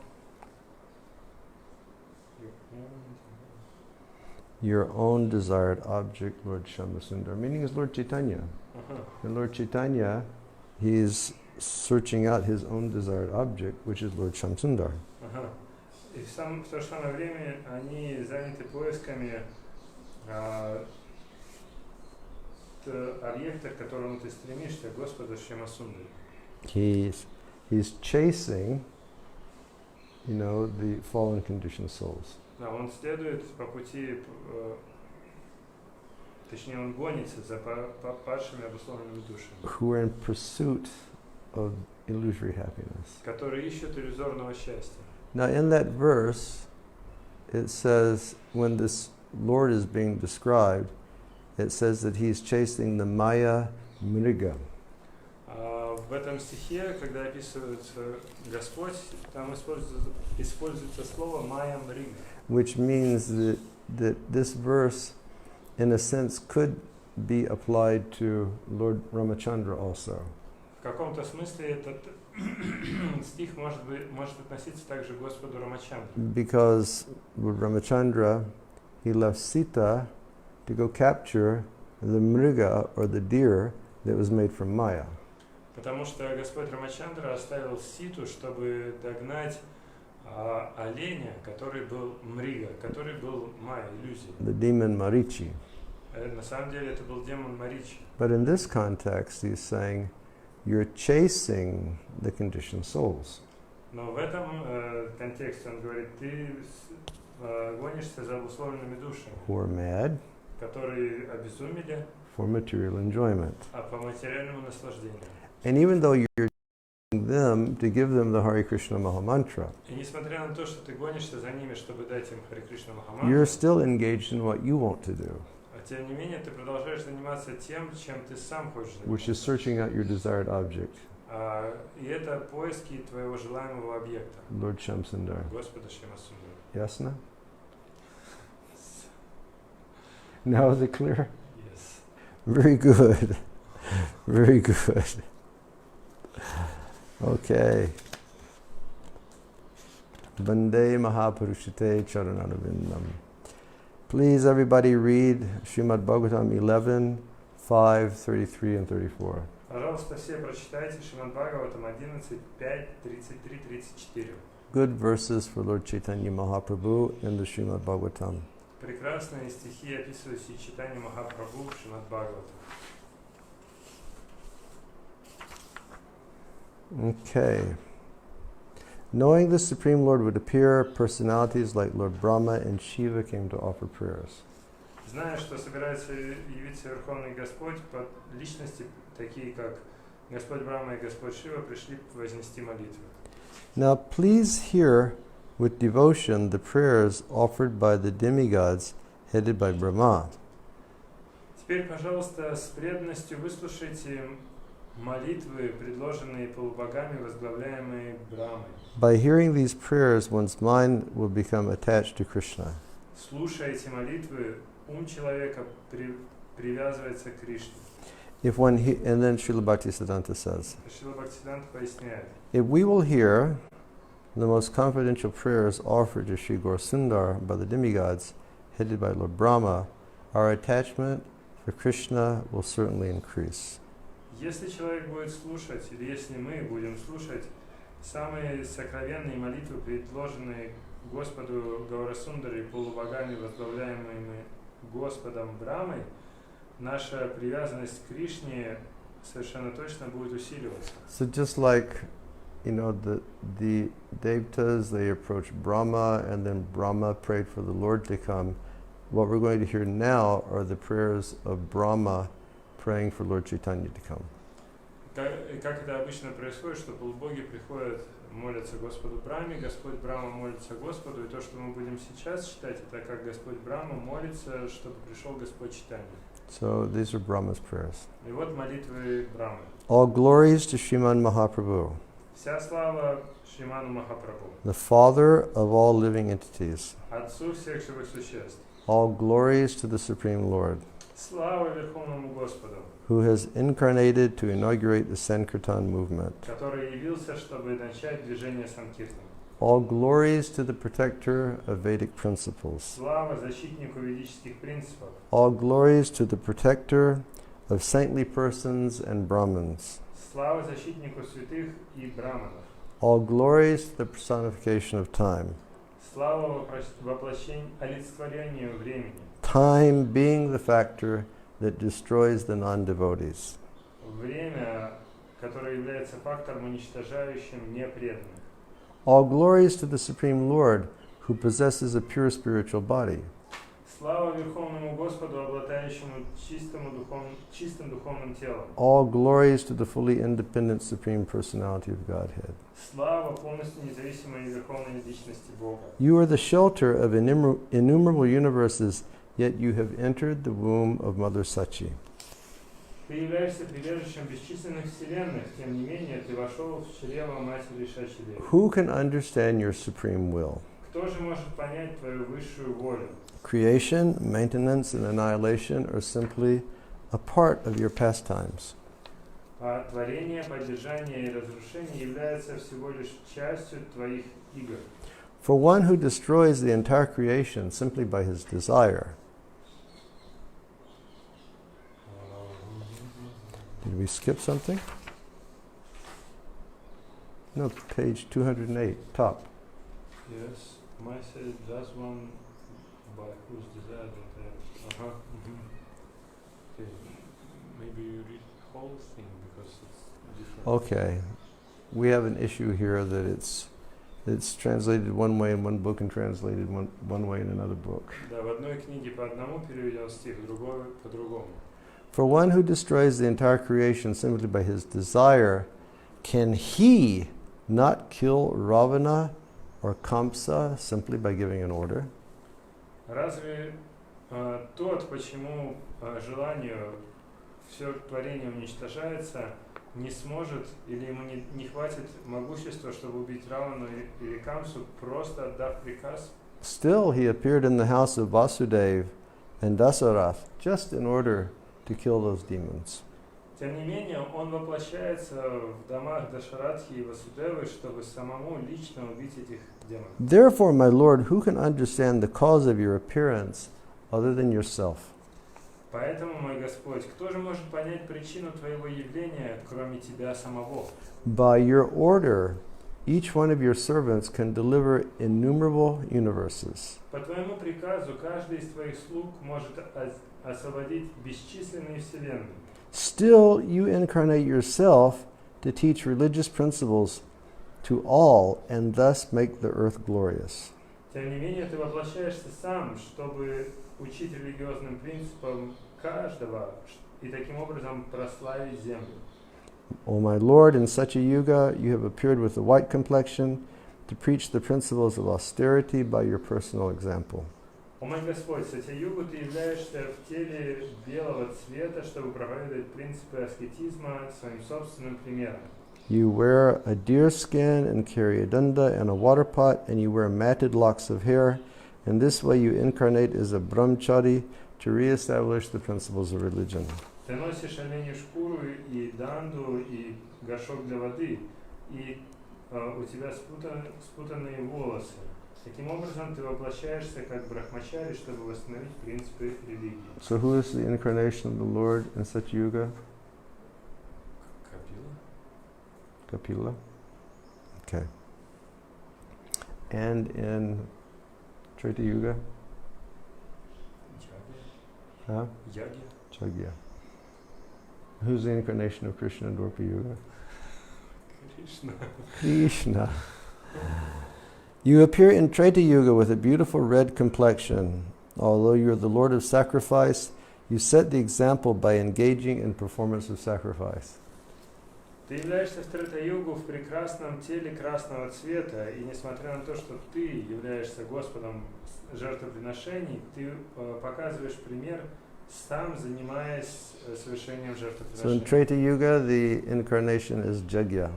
Speaker 1: your own desired object, Lord Shamsundar. Meaning is Lord Chaitanya. And Lord Chaitanya, he is searching out his own desired object, which is Lord Shamsundar.
Speaker 2: И в то же самое время они заняты поисками объекта, к которому ты стремишься, Господа Шьямасундари.
Speaker 1: He's chasing, the fallen conditioned souls.
Speaker 2: Да, он следует по пути, точнее, он гонится за падшими обусловленными душами.
Speaker 1: Who are in pursuit of illusory happiness.
Speaker 2: Которые ищут иллюзорного счастья.
Speaker 1: Now, in that verse, it says when this Lord is being described, it says that he's chasing the Maya Mriga.
Speaker 2: В этом стихе, когда описывается Господь, там используется слово Майя Мрига.
Speaker 1: Which means that this verse, in a sense, could be applied to Lord Ramachandra also.
Speaker 2: В каком-то смысле этот стих может относиться также к Господу Рамачандре.
Speaker 1: Because Lord Ramachandra, he left Sita to go capture the mriga or the deer that was made from Maya.
Speaker 2: Потому что Господь Рамачандра оставил Ситу, чтобы догнать оленя, который был мрига, который был Майя, иллюзией.
Speaker 1: The demon Marichi.
Speaker 2: На самом деле это был демон Маричи.
Speaker 1: But in this context, he's saying, you're chasing the conditioned souls.
Speaker 2: Но в этом контексте он говорит, ты гонишься за обусловленными душами,
Speaker 1: who are mad,
Speaker 2: которые обезумели,
Speaker 1: for material enjoyment.
Speaker 2: По материальному наслаждению.
Speaker 1: And even though you're them to give them the Hare Krishna Mahamantra,
Speaker 2: и несмотря на то, что ты гонишься за ними, чтобы дать им Харе Кришна Махамантру,
Speaker 1: you're still engaged in what you want to do,
Speaker 2: тем не менее ты продолжаешь заниматься тем, чем ты сам хочешь заниматься.
Speaker 1: which is searching out your desired object.
Speaker 2: И это поиски твоего желаемого объекта.
Speaker 1: Lord Shamsundar.
Speaker 2: Господа Шьямасундари.
Speaker 1: Ясно? Now is it clear?
Speaker 2: Yes.
Speaker 1: Very good. Very good. Okay. Bande Mahapurushate Charanarvindam. Please, everybody, read Srimad Bhagavatam 11, 5, 33, and 34.
Speaker 2: Пожалуйста, все прочитайте Шримад Бхагаватам 11, 5, 33, 34.
Speaker 1: Good verses for Lord Chaitanya Mahaprabhu in the Srimad Bhagavatam.
Speaker 2: прекрасные стихи, описывающие Чайтанью Махапрабху в Шримад Бхагавата.
Speaker 1: Okay. Knowing the Supreme Lord would appear, personalities like Lord Brahma and Shiva came to offer prayers.
Speaker 2: Зная, что собирается явиться Верховный Господь, под личности, такие как Господь Брахма и Господь Шива, пришли вознести молитвы.
Speaker 1: Now please hear with devotion the prayers offered by the demigods headed by Brahma.
Speaker 2: Теперь, пожалуйста, с преданностью выслушайте молитвы, предложенные полубогами, возглавляемые Брамой.
Speaker 1: By hearing these prayers, one's mind will become attached to Krishna.
Speaker 2: Слушая эти молитвы, ум человека привязывается к Кришне.
Speaker 1: And then Srila Bhaktisiddhanta says,
Speaker 2: Шрила Бхактисиддханта поясняет,
Speaker 1: if we will hear the most confidential prayers offered to Sri Gaurasundar by the demigods, headed by Lord Brahma, our attachment for Krishna will certainly increase.
Speaker 2: если человек будет слушать, или если мы будем слушать самые сокровенные молитвы, предложенные Господу Гаурасундаре полубогами, возглавляемыми Господом Брамой, наша привязанность к Кришне совершенно точно будет усиливаться.
Speaker 1: So just like, the Devatas, they approached Brahma, and then Brahma prayed for the Lord to come. What we're going to hear now are the prayers of Brahma praying for Lord Chaitanya to come.
Speaker 2: Как это обычно происходит, что полубоги приходят, молятся Господу Брахме, Господь Брахма молится Господу, и то, что мы будем сейчас читать, это как Господь Брахма молится, чтобы пришел Господь Чайтанья.
Speaker 1: So these are Brahma's prayers.
Speaker 2: И вот молитвы Брамы.
Speaker 1: All glories to Sriman Mahaprabhu,
Speaker 2: Вся слава Шриману Махапрабху,
Speaker 1: the Father of all living entities.
Speaker 2: Отцу всех живых существ.
Speaker 1: All glories to the Supreme Lord,
Speaker 2: Слава Верховному Господу,
Speaker 1: who has incarnated to inaugurate the Sankirtan movement.
Speaker 2: который явился, чтобы начать движение Санкиртана.
Speaker 1: All glories to the protector of Vedic principles.
Speaker 2: Слава защитнику ведических принципов.
Speaker 1: All glories to the protector of saintly persons and Brahmins.
Speaker 2: Слава защитнику святых и браманов.
Speaker 1: All glories to the personification of time.
Speaker 2: Слава олицетворению времени.
Speaker 1: Time being the factor that destroys the non-devotees.
Speaker 2: Время, которое является фактором, уничтожающим непреданных.
Speaker 1: All glories to the Supreme Lord, who possesses a pure spiritual body.
Speaker 2: Слава Верховному Господу, обладающему чистым духовным телом.
Speaker 1: All glories to the fully independent Supreme Personality of Godhead.
Speaker 2: Слава полностью независимой Верховной Личности Бога.
Speaker 1: You are the shelter of innumerable universes, yet you have entered the womb of Mother Sachi.
Speaker 2: Ты являешься прибежищем бесчисленных вселенных, тем не менее ты вошел в чрево Матери Шачи-девы.
Speaker 1: Who can understand your supreme will?
Speaker 2: Кто же может понять твою высшую волю?
Speaker 1: Creation, maintenance, and annihilation are simply a part of your pastimes.
Speaker 2: А творение, поддержание и разрушение являются всего лишь частью твоих игр.
Speaker 1: For one who destroys the entire creation simply by his desire. Did we skip something? No, page 208, top.
Speaker 2: Yes, my said that's one by whose desire that Okay, maybe you read the whole thing because it's different.
Speaker 1: Okay, we have an issue here that it's translated one way in one book and translated one way in another book.
Speaker 2: Да, в одной книге по одному переведен стих, в другой по-другому.
Speaker 1: For one who destroys the entire creation simply by his desire, can he not kill Ravana or Kamsa simply by giving an order?
Speaker 2: Разве тот, почему желанию все творение уничтожается, не сможет или ему не хватит могущества, чтобы убить Равану или Камсу, просто отдав приказ?
Speaker 1: Still, he appeared in the house of Vasudev and Dasarath just in order to kill those demons.
Speaker 2: Тем не менее, он воплощается в домах Дашаратхи и Васудевы, чтобы самому лично убить этих демонов.
Speaker 1: Therefore, my Lord, who can understand the cause of your appearance other than yourself?
Speaker 2: Поэтому, мой Господь, кто же может понять причину твоего явления, кроме тебя самого?
Speaker 1: By your order, each one of your servants can deliver innumerable universes.
Speaker 2: По твоему приказу каждый из твоих слуг может освободить бесчисленные вселенные.
Speaker 1: Still, you incarnate yourself to teach religious principles to all and thus make the earth glorious.
Speaker 2: Тем не менее, ты воплощаешься сам, чтобы учить религиозным принципам каждого и таким образом прославить землю.
Speaker 1: O my Lord, in such a yuga, you have appeared with a white complexion to preach the principles of austerity by your personal example.
Speaker 2: О мой Господь, в Сатья-югу ты являешься в теле белого цвета, чтобы проповедовать принципы аскетизма своим собственным примером.
Speaker 1: You wear a deer skin and carry a danda and a water pot, and you wear matted locks of hair. In this way you incarnate as a brahmachari to re-establish the principles of religion.
Speaker 2: Ты носишь оленью шкуру и данду, и горшок для воды, и у тебя спутанные волосы. Таким образом, ты воплощаешься как брахмачари, чтобы восстановить принципы религии.
Speaker 1: So who is the incarnation of the Lord in such yuga? Kapila. Okay. And in Treta Yuga? Huh?
Speaker 2: Яги.
Speaker 1: Jagya. Who's the incarnation of Krishna in Dwapara Yuga?
Speaker 2: Krishna.
Speaker 1: Krishna. You appear in Treta Yuga with a beautiful red complexion. Although you are the Lord of sacrifice, you set the example by engaging in performance of sacrifice.
Speaker 2: Ты являешься в Трета-югу в прекрасном теле красного цвета, и несмотря на то, что ты являешься Господом жертвоприношений, ты показываешь пример, сам занимаясь совершением
Speaker 1: So in
Speaker 2: жертвоприношений.
Speaker 1: Treta Yuga, the incarnation is Jagya,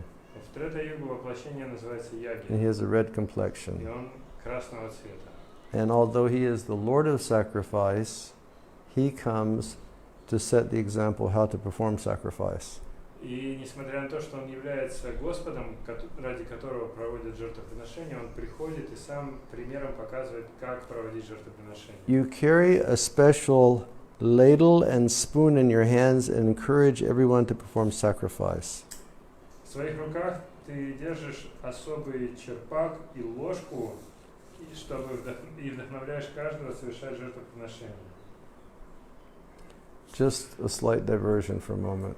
Speaker 2: В Трета-югу воплощение называется Яги,
Speaker 1: and he has a red
Speaker 2: и
Speaker 1: complexion.
Speaker 2: он красного цвета.
Speaker 1: And although he is the Lord of sacrifice, he comes to set the example how to perform sacrifice.
Speaker 2: И несмотря на то, что он является Господом, ради которого проводят жертвоприношения, он приходит и сам примером показывает, как проводить жертвоприношения.
Speaker 1: You carry a special ladle and spoon in your hands and encourage everyone to perform sacrifice.
Speaker 2: В своих руках ты держишь особый черпак и ложку, и чтобы вдохновляешь каждого совершать жертвоприношение.
Speaker 1: Just a slight diversion for a moment.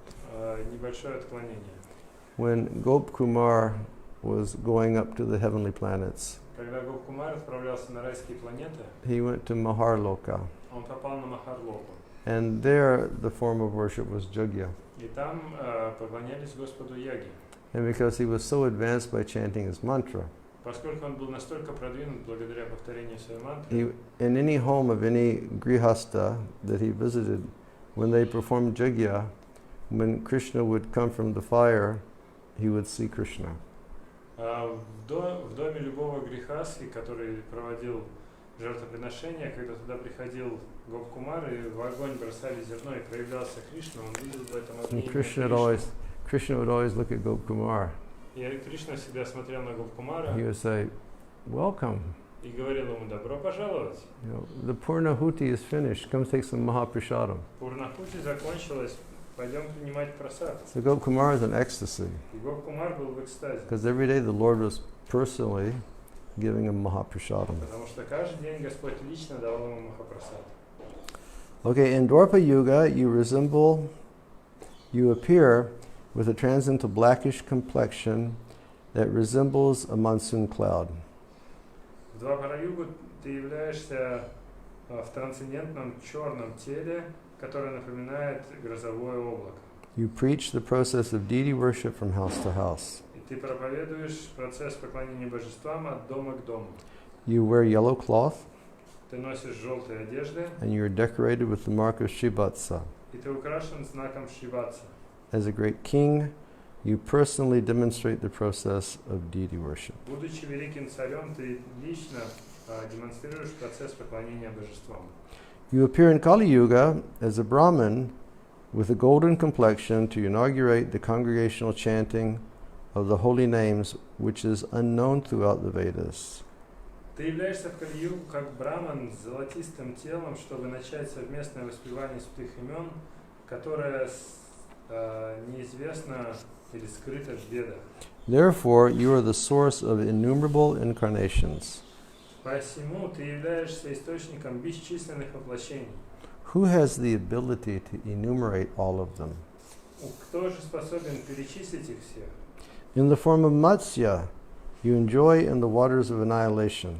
Speaker 2: Небольшое отклонение.
Speaker 1: When Gopkumar was going up to the heavenly planets,
Speaker 2: Когда Гопкумар отправлялся на райские планеты,
Speaker 1: he went to Maharloka.
Speaker 2: он попал на Махарлоку.
Speaker 1: And there the form of worship was Jagya.
Speaker 2: И там поклонялись Господу Яги.
Speaker 1: And because he was so advanced by chanting his mantra,
Speaker 2: Поскольку он был настолько продвинут благодаря повторению своей мантры,
Speaker 1: in any home of any grihasta that he visited, when they performed Jagya, when Krishna would come from the fire, he would see Krishna.
Speaker 2: в доме любого грехаски, который проводил жертвоприношения, когда туда приходил Гопкумар и в огонь бросали зерно и проявлялся Кришна, он видел в этом огне
Speaker 1: And Krishna would always look at Gopkumar.
Speaker 2: И Кришна всегда смотрел на Гопкумара
Speaker 1: He would say, "Welcome.
Speaker 2: и говорил ему: добро пожаловать.
Speaker 1: The Purnahuti is finished. Come take some Mahaprasadam."
Speaker 2: Пурнахути закончилась, пойдем принимать прасад.
Speaker 1: So Gopkumar is in ecstasy
Speaker 2: И Гопкумар был в экстазе,
Speaker 1: because every day the Lord was personally giving him Mahaprasadam.
Speaker 2: потому что каждый день Господь лично давал ему Махапрасад.
Speaker 1: Okay, in Dwapara Yuga, you appear with a transcendental blackish complexion that resembles a monsoon cloud.
Speaker 2: В Двапара-югу ты являешься в трансцендентном черном теле, которое напоминает грозовое облако.
Speaker 1: You preach the process of deity worship from house to house.
Speaker 2: И ты проповедуешь процесс поклонения божествам от дома к дому.
Speaker 1: You wear yellow cloth,
Speaker 2: Ты носишь желтые одежды,
Speaker 1: and you are decorated with the mark of Shivatsa.
Speaker 2: и ты украшен знаком Шриватса.
Speaker 1: As a great king, you personally demonstrate the process of deity worship.
Speaker 2: Будучи великим царем, ты лично демонстрируешь процесс поклонения божествам.
Speaker 1: You appear in Kali Yuga as a Brahmin with a golden complexion to inaugurate the congregational chanting of the holy names, which is unknown throughout the Vedas.
Speaker 2: Ты являешься в Кали-югу как браман с золотистым телом, чтобы начать совместное воспевание святых имен, которое неизвестно или скрыто в Ведах.
Speaker 1: Therefore, you are the source of innumerable incarnations.
Speaker 2: Посему ты являешься источником бесчисленных воплощений.
Speaker 1: Who has the ability to enumerate all of them?
Speaker 2: Кто же способен перечислить их всех?
Speaker 1: In the form of Matsya, you enjoy in the waters of annihilation.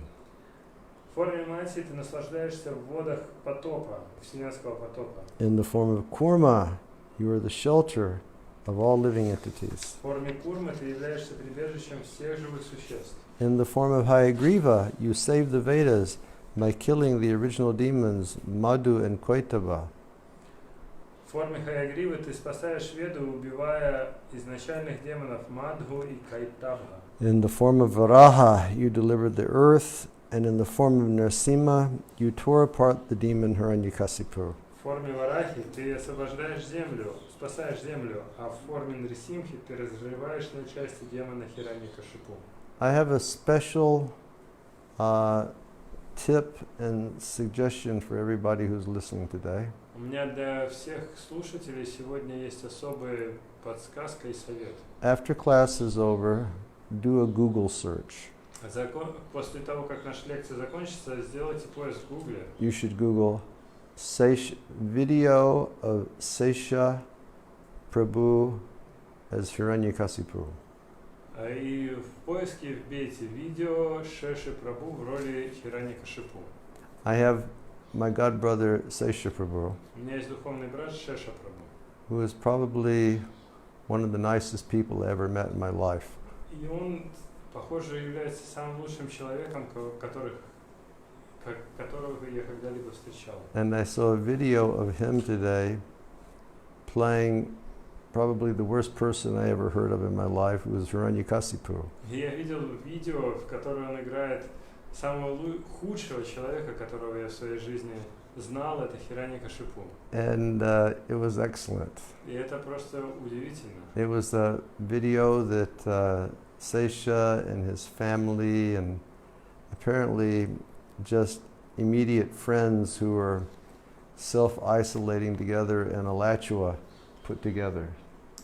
Speaker 2: В форме Матси ты наслаждаешься в водах потопа, вселенского потопа.
Speaker 1: In the form of Kurma, you are the shelter of all living entities.
Speaker 2: В форме Курмы ты являешься прибежищем всех живых существ.
Speaker 1: In the form of Hayagriva, you save the Vedas by killing the original demons Madhu and Koitava.
Speaker 2: В форме Хаягривы ты спасаешь Веду, убивая изначальных демонов Мадху и Кайтабха.
Speaker 1: In the form of Varaha, you delivered the earth, and in the form of Narasimha, you tore apart the demon Hiranyakasipu.
Speaker 2: В форме Варахи ты освобождаешь землю, спасаешь землю, а в форме Нрисимхи ты разрываешь на части демона Хираньякашипу.
Speaker 1: I have a special tip and suggestion for everybody who's listening today.
Speaker 2: У меня для всех слушателей сегодня есть особая подсказка и совет.
Speaker 1: After class is over, do a Google search.
Speaker 2: После того, как наша лекция закончится, сделайте поиск в Гугле.
Speaker 1: You should Google video of Sesha Prabhu as Hiranyakasipu.
Speaker 2: И в поиске вбейте видео Шеши Прабhu в роли Хираньякашипу.
Speaker 1: I have my god brother Sesha Prabhu,
Speaker 2: У меня есть духовный брат Шеша Прабhu.
Speaker 1: who is probably one of the nicest people I ever met in my life.
Speaker 2: И он, похоже, является самым лучшим человеком, которого я когда-либо встречал.
Speaker 1: And I saw a video of him today playing probably the worst person I ever heard of in my life, who was Hiranyakasipu.
Speaker 2: И я видел видео, в котором он играет самого худшего человека, которого я в своей жизни знал, это Хираньякашипу.
Speaker 1: And it was excellent.
Speaker 2: И это просто удивительно.
Speaker 1: It was a video that Sesha and his family and apparently just immediate friends who were self-isolating together in Alachua put together.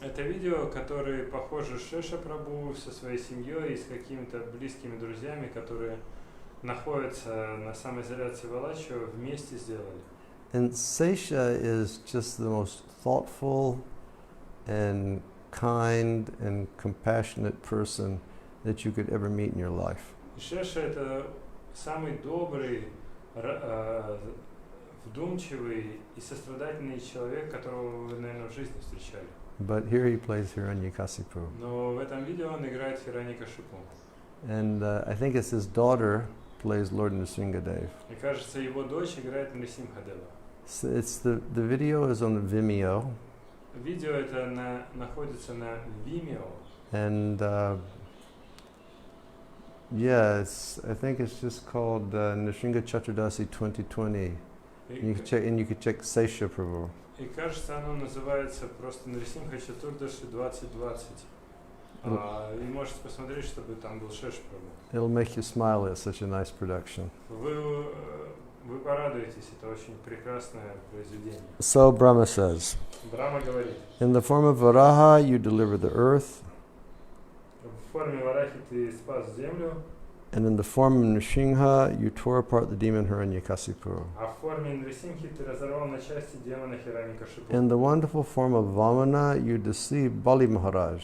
Speaker 2: Это видео, которое, похоже, Шеша Прабhu со своей семьей и с какими-то близкими друзьями, которые находятся на самоизоляции в Алачо, вместе сделали.
Speaker 1: And Sesha is just the most thoughtful and kind and compassionate person that you could ever meet in your life.
Speaker 2: Шеша это самый добрый, вдумчивый и сострадательный человек, которого вы, наверное, в жизни встречали.
Speaker 1: But here he plays Hiranyakasipu.
Speaker 2: Но в этом видео он играет Хираньякашипу.
Speaker 1: And I think it's his daughter plays Lord Nrsingadev.
Speaker 2: Мне кажется, его дочь играет Нрисимхадева.
Speaker 1: So it's the video is on Vimeo.
Speaker 2: Видео это находится на Vimeo.
Speaker 1: And yeah, I think it's just called Nrsinga Chaturdasi 2020. And you could check Sesha Prabhu.
Speaker 2: И кажется, оно называется просто Нрисимха Чатурдаши 2020. И можете посмотреть, чтобы там был Шеш Прабhu.
Speaker 1: It'll make you smile. It's such a nice production.
Speaker 2: Вы порадуетесь, это очень прекрасное произведение.
Speaker 1: So Brahma says,
Speaker 2: Брахма говорит,
Speaker 1: in the form of Varaha you deliver the earth,
Speaker 2: в форме Варахи ты спас землю,
Speaker 1: and in the form of Nrsimha you tore apart the demon Hiranyakasipu.
Speaker 2: а в форме Нрисимхи ты разорвал на части демона Хираньякашипу.
Speaker 1: In the wonderful form of Vamana you deceived Bali Maharaj.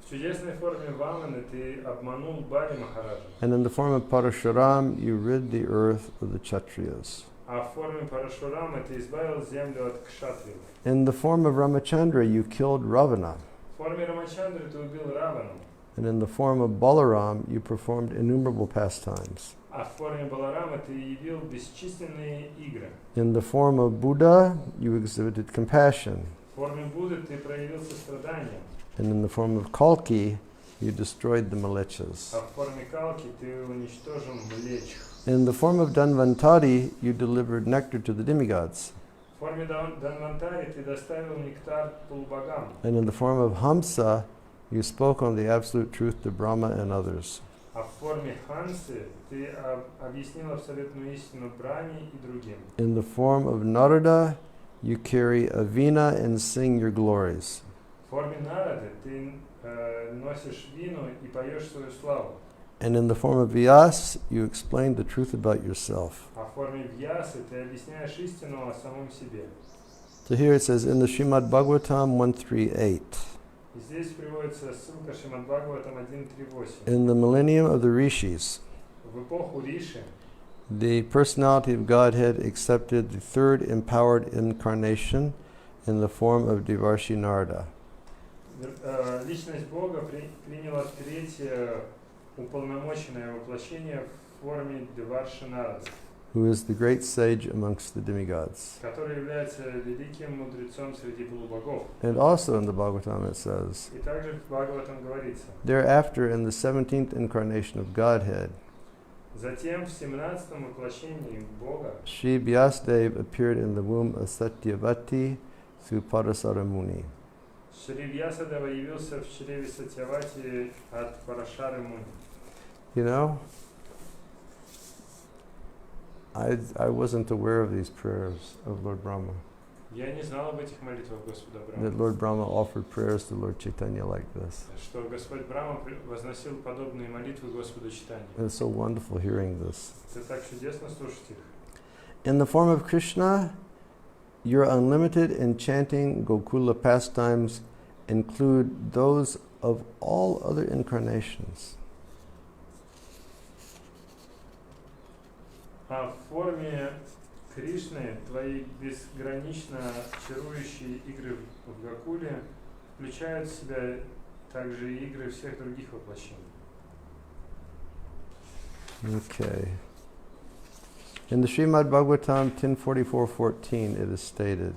Speaker 2: В чудесной форме Ваманы ты обманул Бали Махараджа.
Speaker 1: And in the form of Parashuram you rid the earth of the Kshatriyas.
Speaker 2: А в форме Парашурама ты избавил землю от кшатриев.
Speaker 1: In the form of Ramachandra you killed Ravana.
Speaker 2: В форме Рамачандры ты убил Равану.
Speaker 1: And in the form of Balaram you performed innumerable pastimes.
Speaker 2: А в форме Баларама ты явил бесчисленные игры.
Speaker 1: In the form of Buddha you exhibited compassion.
Speaker 2: В форме Будды ты проявил сострадание.
Speaker 1: And in the form of Kalki you destroyed the Malechas.
Speaker 2: А в форме Калки ты уничтожил млеч.
Speaker 1: In the form of Dhanvantari you delivered nectar to the demigods.
Speaker 2: В форме Данвантари ты доставил нектар полубогам.
Speaker 1: And in the form of Hamsa you spoke on the absolute truth to Brahma and others.
Speaker 2: А в форме Хансы ты объяснил абсолютную истину Брахме и другим.
Speaker 1: In the form of Narada you carry a veena and sing your glories.
Speaker 2: В форме Нарады ты носишь вину и поешь свою славу.
Speaker 1: And in the form of Vyas, you explain the truth about yourself.
Speaker 2: А в форме вьясы ты объясняешь истину о самом себе.
Speaker 1: So here it says in the Srimad Bhagavatam 138,
Speaker 2: И здесь приводится ссылка Шримад Бхагаватам 1.3.8.
Speaker 1: in the millennium of the Rishis,
Speaker 2: В эпоху Риши
Speaker 1: the personality of Godhead accepted the third empowered incarnation in the form of Devarshi Narada.
Speaker 2: Личность Бога приняла третье уполномоченное воплощение в форме Деварши Нарады,
Speaker 1: Who is the great sage amongst the demigods.
Speaker 2: который является великим мудрецом среди полубогов.
Speaker 1: And also in the Bhagavatam it says,
Speaker 2: И также в Бхагаватам говорится,
Speaker 1: thereafter in the 17th incarnation of Godhead,
Speaker 2: затем в 17-м воплощении Бога
Speaker 1: Shri Vyasadeva appeared in the womb of Satyavati through Parasara Muni.
Speaker 2: Шри Вьясадева явился в чреве Сатьявати от Парашары Муни.
Speaker 1: You know, I wasn't aware of these prayers of Lord Brahma.
Speaker 2: Я не знал об этих молитвах Господа
Speaker 1: That
Speaker 2: Брахмы,
Speaker 1: Lord Brahma offered prayers to Lord Chaitanya like this.
Speaker 2: что Господь Брахма возносил подобные молитвы Господу Чайтанье.
Speaker 1: It's so wonderful hearing this.
Speaker 2: Это так чудесно слушать их.
Speaker 1: In the form of Krishna, your unlimited enchanting Gokula pastimes include those of all other incarnations.
Speaker 2: А в форме Кришны твои безгранично чарующие игры в Гакуле включают в себя также и игры всех других воплощений.
Speaker 1: Okay. In the Srimad Bhagavatam 10:44-14 it is stated,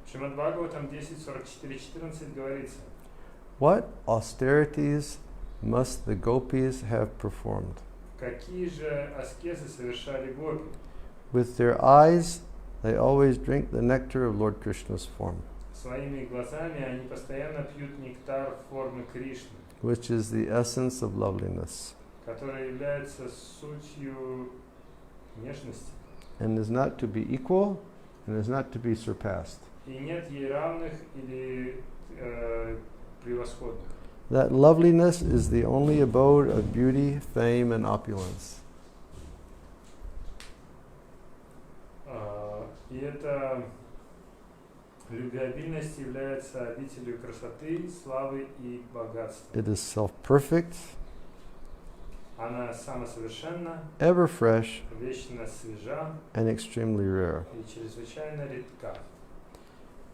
Speaker 2: В Шримад Бхагаватам 10.44.14 говорится,
Speaker 1: what austerities must the gopis have performed?
Speaker 2: какие же аскезы совершали гопи?
Speaker 1: With their eyes, they always drink the nectar of Lord Krishna's form,
Speaker 2: Своими глазами они постоянно пьют нектар формы Кришны,
Speaker 1: which is the essence of loveliness,
Speaker 2: которая является сутью нежности.
Speaker 1: and is not to be equal and is not to be surpassed.
Speaker 2: И нет ей равных или превосходных.
Speaker 1: That loveliness is the only abode of beauty, fame, and opulence.
Speaker 2: И эта любвеобильность является обителью красоты, славы и богатства.
Speaker 1: It is self-perfect,
Speaker 2: Она самосовершенна,
Speaker 1: ever fresh,
Speaker 2: вечно свежа
Speaker 1: and extremely rare.
Speaker 2: и чрезвычайно редка.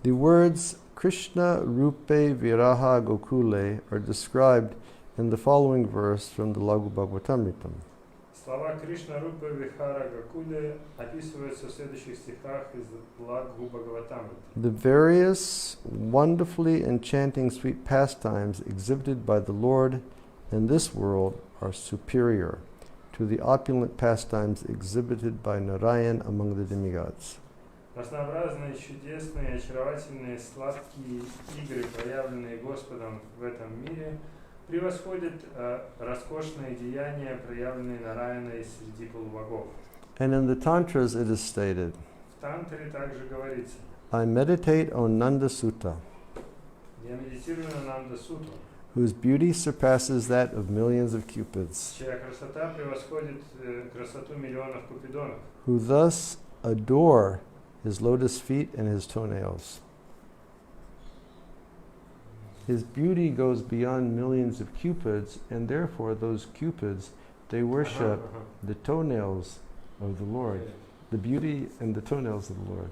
Speaker 1: The words Krishna Rupe Viraha Gokule are described in the following verse from the Lagu Bhagavatamritam.
Speaker 2: Слова Кришна Рупы Вихара Гакуле описываются в следующих стихах из Лагу Бхагаватамриты.
Speaker 1: The various wonderfully enchanting sweet pastimes exhibited by the Lord in this world are superior to the opulent pastimes exhibited by Narayan among the demigods.
Speaker 2: Разнообразные, чудесные, очаровательные, сладкие игры, проявленные Господом в этом мире, превосходят роскошные деяния, проявленные Нараяной среди полубогов.
Speaker 1: And in the Tantras it is stated,
Speaker 2: В Тантре также говорится,
Speaker 1: I meditate on Nanda Sutta,
Speaker 2: я медитирую на Нанда-суту,
Speaker 1: whose beauty surpasses that of millions of cupids,
Speaker 2: чья красота превосходит красоту миллионов купидонов,
Speaker 1: who thus adore his lotus feet and his toenails. His beauty goes beyond millions of cupids, and therefore those cupids, they worship the toenails of the Lord, the beauty and the toenails of the Lord.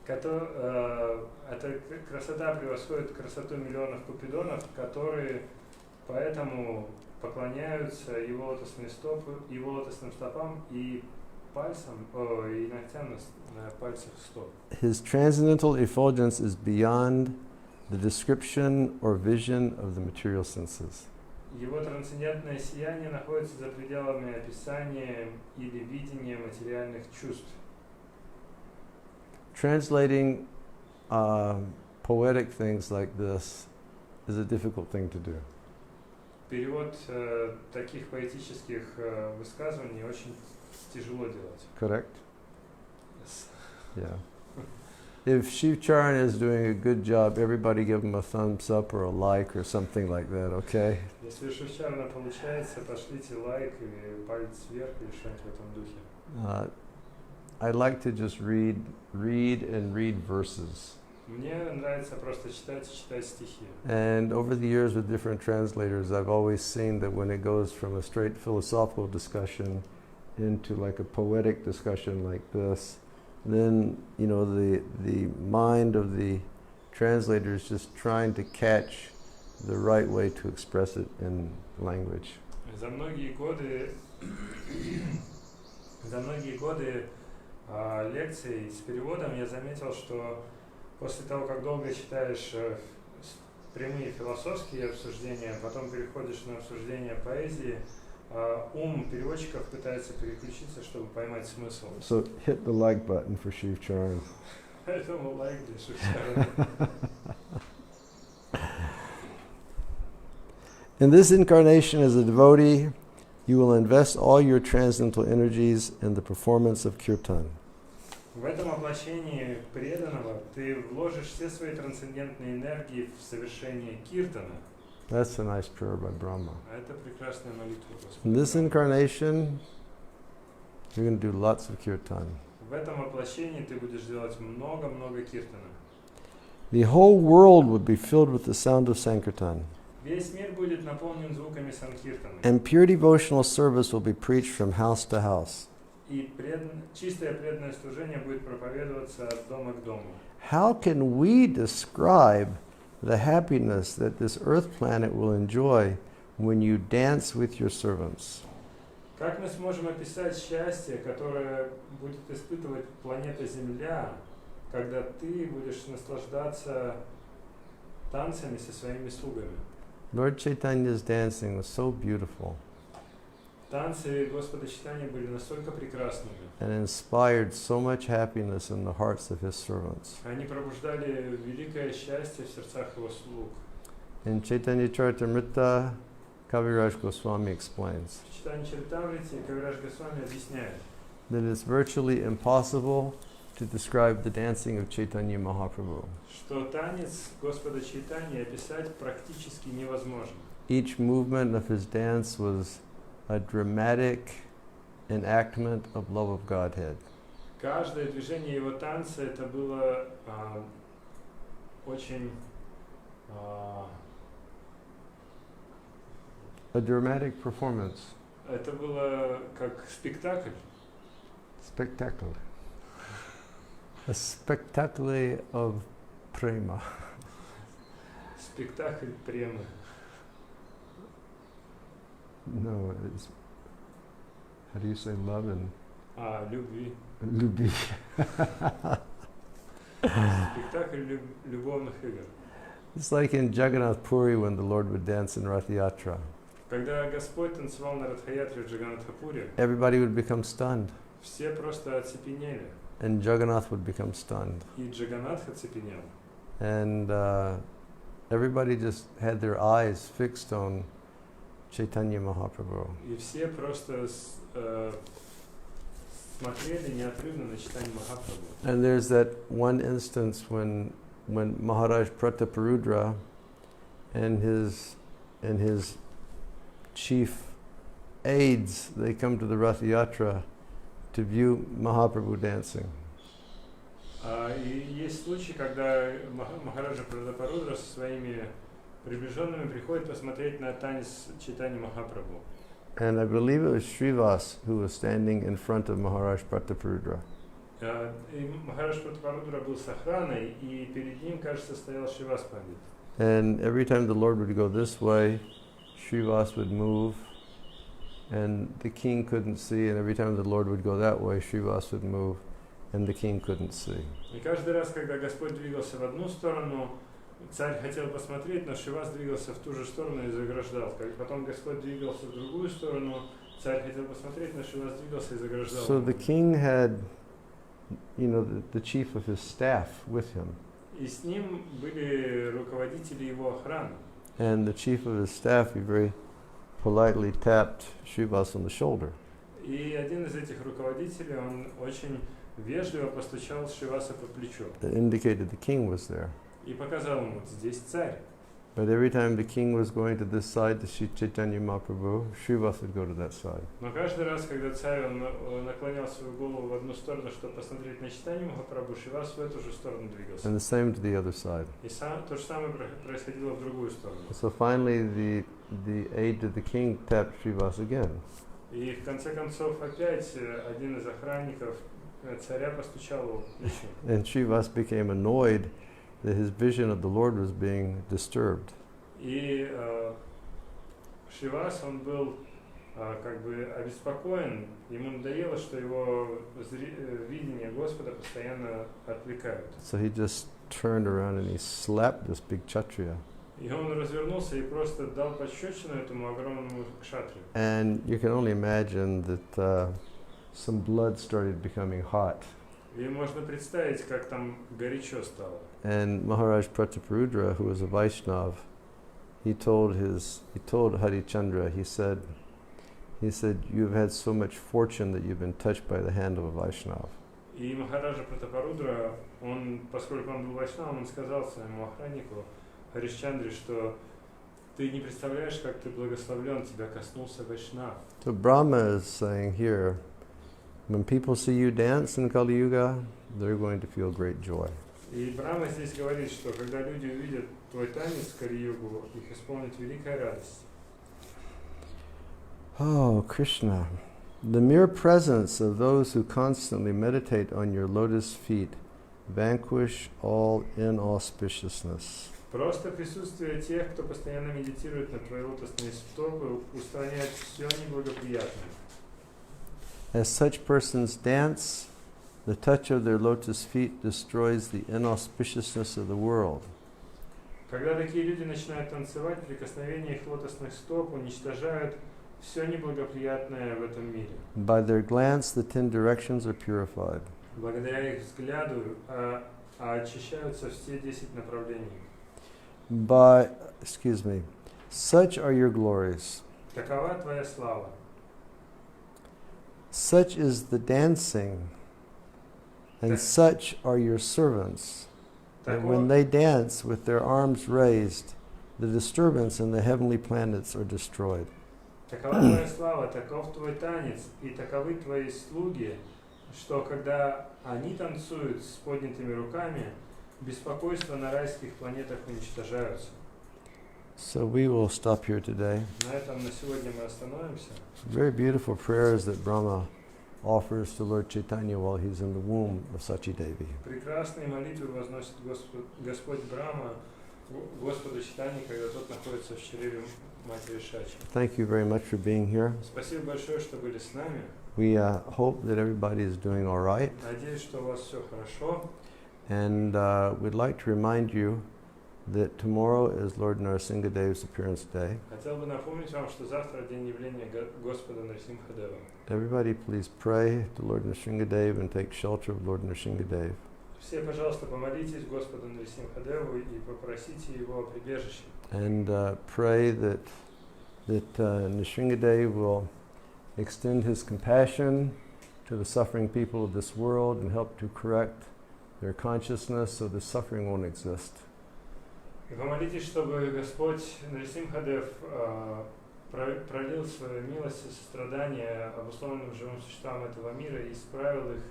Speaker 2: Эта красота превосходит красоту миллионов купидонов, которые поэтому поклоняются его лотосные стопы, его лотосным стопам и пальцам, и ногтям на пальцах стоп.
Speaker 1: His transcendental effulgence is beyond the description or vision of the material senses.
Speaker 2: Его трансцендентное сияние находится за пределами описания или видения материальных чувств.
Speaker 1: Translating poetic things like this is a difficult thing to do.
Speaker 2: Перевод таких поэтических высказываний очень тяжело делать.
Speaker 1: Correct?
Speaker 2: Yes.
Speaker 1: Yeah. If Shiv Charan is doing a good job, everybody give him a thumbs up or a like or something like that, okay?
Speaker 2: Если у Шивчарана получается, пошлите лайк или палец вверх или что-нибудь в этом духе.
Speaker 1: I like to just read and read verses.
Speaker 2: Мне нравится просто читать и читать стихи.
Speaker 1: And over the years with different translators, I've always seen that when it goes from a straight philosophical discussion into like a poetic discussion like this, then, you know, the mind of the translator is just trying to catch the right way to express it in language.
Speaker 2: За многие годы лекций с переводом я заметил, что после того, как долго читаешь прямые философские обсуждения, потом переходишь на обсуждение поэзии, ум переводчиков пытается переключиться, чтобы поймать смысл.
Speaker 1: So hit the like button for Shiv Charan.
Speaker 2: Поэтому лайк для Шивчарана.
Speaker 1: In this incarnation as a devotee, you will invest all your transcendental energies in the performance of kirtan.
Speaker 2: В этом воплощении преданного ты вложишь все свои трансцендентные энергии в совершение киртана.
Speaker 1: That's a nice prayer by Brahma.
Speaker 2: Это прекрасная молитва Господа.
Speaker 1: In this incarnation, you're going to do lots of kirtan.
Speaker 2: В этом воплощении ты будешь делать много-много киртана.
Speaker 1: The whole world would be filled with the sound of Sankirtan.
Speaker 2: Весь мир будет наполнен звуками санкиртана.
Speaker 1: And pure devotional service will be preached from house to house.
Speaker 2: И чистое преданное служение будет проповедоваться от дома к дому.
Speaker 1: How can we describe the happiness that this earth planet will enjoy when you dance with your servants?
Speaker 2: Как мы сможем описать счастье, которое будет испытывать планета Земля, когда ты будешь наслаждаться танцами со своими слугами?
Speaker 1: Lord Chaitanya's dancing was so beautiful
Speaker 2: Танцы Господа Чайтаньи были настолько прекрасными.
Speaker 1: and inspired so much happiness in the hearts of his servants.
Speaker 2: Они пробуждали великое счастье в сердцах его слуг.
Speaker 1: In Chaitanya Charitamrita, Kaviraj Goswami explains
Speaker 2: В Читании Чаритамрите Кавирадж Госвами объясняет,
Speaker 1: that it's virtually impossible to describe the dancing of Chaitanya Mahaprabhu.
Speaker 2: что танец Господа Чайтаньи описать практически невозможно.
Speaker 1: Each movement of his dance was a dramatic enactment of love of Godhead.
Speaker 2: Каждое движение его танца это было очень
Speaker 1: A dramatic performance.
Speaker 2: это было как спектакль.
Speaker 1: Spectacle. A spectacle of prema.
Speaker 2: Спектакль премы.
Speaker 1: No, it's, how do you say love and
Speaker 2: Любви.
Speaker 1: lubi?
Speaker 2: Спектакль любовных игр.
Speaker 1: It's like in Jagannath Puri when the Lord would dance in Rath Yatra.
Speaker 2: Когда Господь танцевал на Радхаятре в Джаганнатхапуре,
Speaker 1: Everybody would become stunned,
Speaker 2: все просто оцепенели.
Speaker 1: and Jagannath would become stunned.
Speaker 2: И Джаганнатх оцепенел.
Speaker 1: And everybody just had their eyes fixed on Chaitanya Mahaprabhu.
Speaker 2: И все просто смотрели неотрывно на Чайтанью Махапрабху.
Speaker 1: And there's that one instance when Maharaj Prataparudra and his chief aides, they come to the Rath Yatra to view Mahaprabhu dancing.
Speaker 2: И есть случай, когда Махараджа Пратапарудра со своими приближенными приходит посмотреть на танец Чайтаньи Махапрабху.
Speaker 1: And I believe it was Srivas who was standing in front of Maharaj Prataparudra.
Speaker 2: И Махарадж Пратапарудра был с охраной, и перед ним, кажется, стоял Шривас Пандит.
Speaker 1: And every time the Lord would go this way, Srivas would move, and the king couldn't see, and every time the Lord would go that way, Srivas would move, and the king couldn't see.
Speaker 2: И каждый раз, когда Господь двигался в одну сторону, царь хотел посмотреть, но Шривас двигался в ту же сторону и заграждал. Потом Господь двигался в другую сторону, царь хотел посмотреть, но Шривас двигался и заграждал.
Speaker 1: So the king had, you know, the chief of his staff with him.
Speaker 2: И с ним были руководители его охраны.
Speaker 1: And the chief of his staff, he very politely tapped Srivas on the shoulder.
Speaker 2: И один из этих руководителей, он очень вежливо постучал Шриваса по плечу
Speaker 1: that indicated the king was there.
Speaker 2: и показал ему: вот здесь царь.
Speaker 1: But every time the king was going to this side to see Chaitanya Mahaprabhu, Srivas would go to that side.
Speaker 2: Но каждый раз, когда царь наклонял свою голову в одну сторону, чтобы посмотреть на Чайтанью Махапрабху, Шривас в эту же сторону двигался.
Speaker 1: And the same to the other side.
Speaker 2: И то же самое происходило в другую сторону.
Speaker 1: So finally the aide to the king tapped Srivas again.
Speaker 2: И в конце концов опять один из охранников царя постучал его по плечу.
Speaker 1: And Srivas became annoyed that his vision of the Lord was being disturbed.
Speaker 2: И Шривас, он был как бы обеспокоен, ему надоело, что его видение Господа постоянно отвлекают.
Speaker 1: So he just turned around and he slapped this big Kshatriya.
Speaker 2: И он развернулся и просто дал пощечину этому огромному кшатрию.
Speaker 1: And you can only imagine that some blood started becoming hot.
Speaker 2: И можно представить, как там горячо стало.
Speaker 1: And Maharaj Prataparudra, who was a Vaishnav, he told Harichandra, he said, you've had so much fortune that you've been touched by the hand of a Vaishnav.
Speaker 2: И Махараджа Пратапарудра, он, поскольку он был вайшнавом, он сказал своему охраннику Харишчандре, что ты не представляешь, как ты благословлен, тебя коснулся вайшнав.
Speaker 1: So Brahma is saying here, when people see you dance in Kali Yuga, they're going to feel great joy.
Speaker 2: И Брахма здесь говорит, что когда люди увидят твой танец в Кали-югу, их исполнит великая радость.
Speaker 1: Oh, Krishna, the mere presence of those who constantly meditate on your lotus feet vanquish all inauspiciousness.
Speaker 2: Просто присутствие тех, кто постоянно медитирует на твои лотосные стопы, устраняет все неблагоприятное.
Speaker 1: As such persons dance, the touch of their lotus feet destroys the inauspiciousness of the world.
Speaker 2: Когда такие люди начинают танцевать, прикосновение их лотосных стоп уничтожают все неблагоприятное в этом мире.
Speaker 1: By their glance, the 10 directions are purified.
Speaker 2: Благодаря их взгляду очищаются все 10 направлений.
Speaker 1: Such are your glories.
Speaker 2: Такова твоя слава.
Speaker 1: Such is the dancing, and such are your servants. And when they dance with their arms raised, the disturbance in the heavenly planets are destroyed.
Speaker 2: Такова твоя слава, таков твой танец, и таковы твои слуги, что когда они танцуют с поднятыми руками, беспокойства на райских планетах уничтожаются.
Speaker 1: So we will stop here today.
Speaker 2: На этом на сегодня мы остановимся.
Speaker 1: Very beautiful prayers that Brahma offers to Lord Chaitanya while he's in the womb of Sachidevi.
Speaker 2: Прекрасные молитвы возносит Господь Брахма Господу Чайтанье, когда тот находится в чреве матери Шачи.
Speaker 1: Thank you very much for being here.
Speaker 2: Спасибо большое, что были с нами.
Speaker 1: We hope that everybody is doing all right.
Speaker 2: Надеюсь, что у вас все хорошо.
Speaker 1: And we'd like to remind you that tomorrow is Lord Narasimhadev's appearance day.
Speaker 2: Хотел бы напомнить вам, что завтра день явления Господа Нарсимхадева.
Speaker 1: Everybody please pray to Lord Narasimhadev and take shelter of Lord Narasimhadev.
Speaker 2: Все, пожалуйста, помолитесь Господу Нарсимхадеву и попросите его о прибежище.
Speaker 1: And pray that Narasimhadev will extend his compassion to the suffering people of this world and help to correct their consciousness so the suffering won't exist.
Speaker 2: И помолитесь, чтобы Господь Нарсимхадев пролил свою милость и сострадание обусловленным живым существам этого мира и исправил их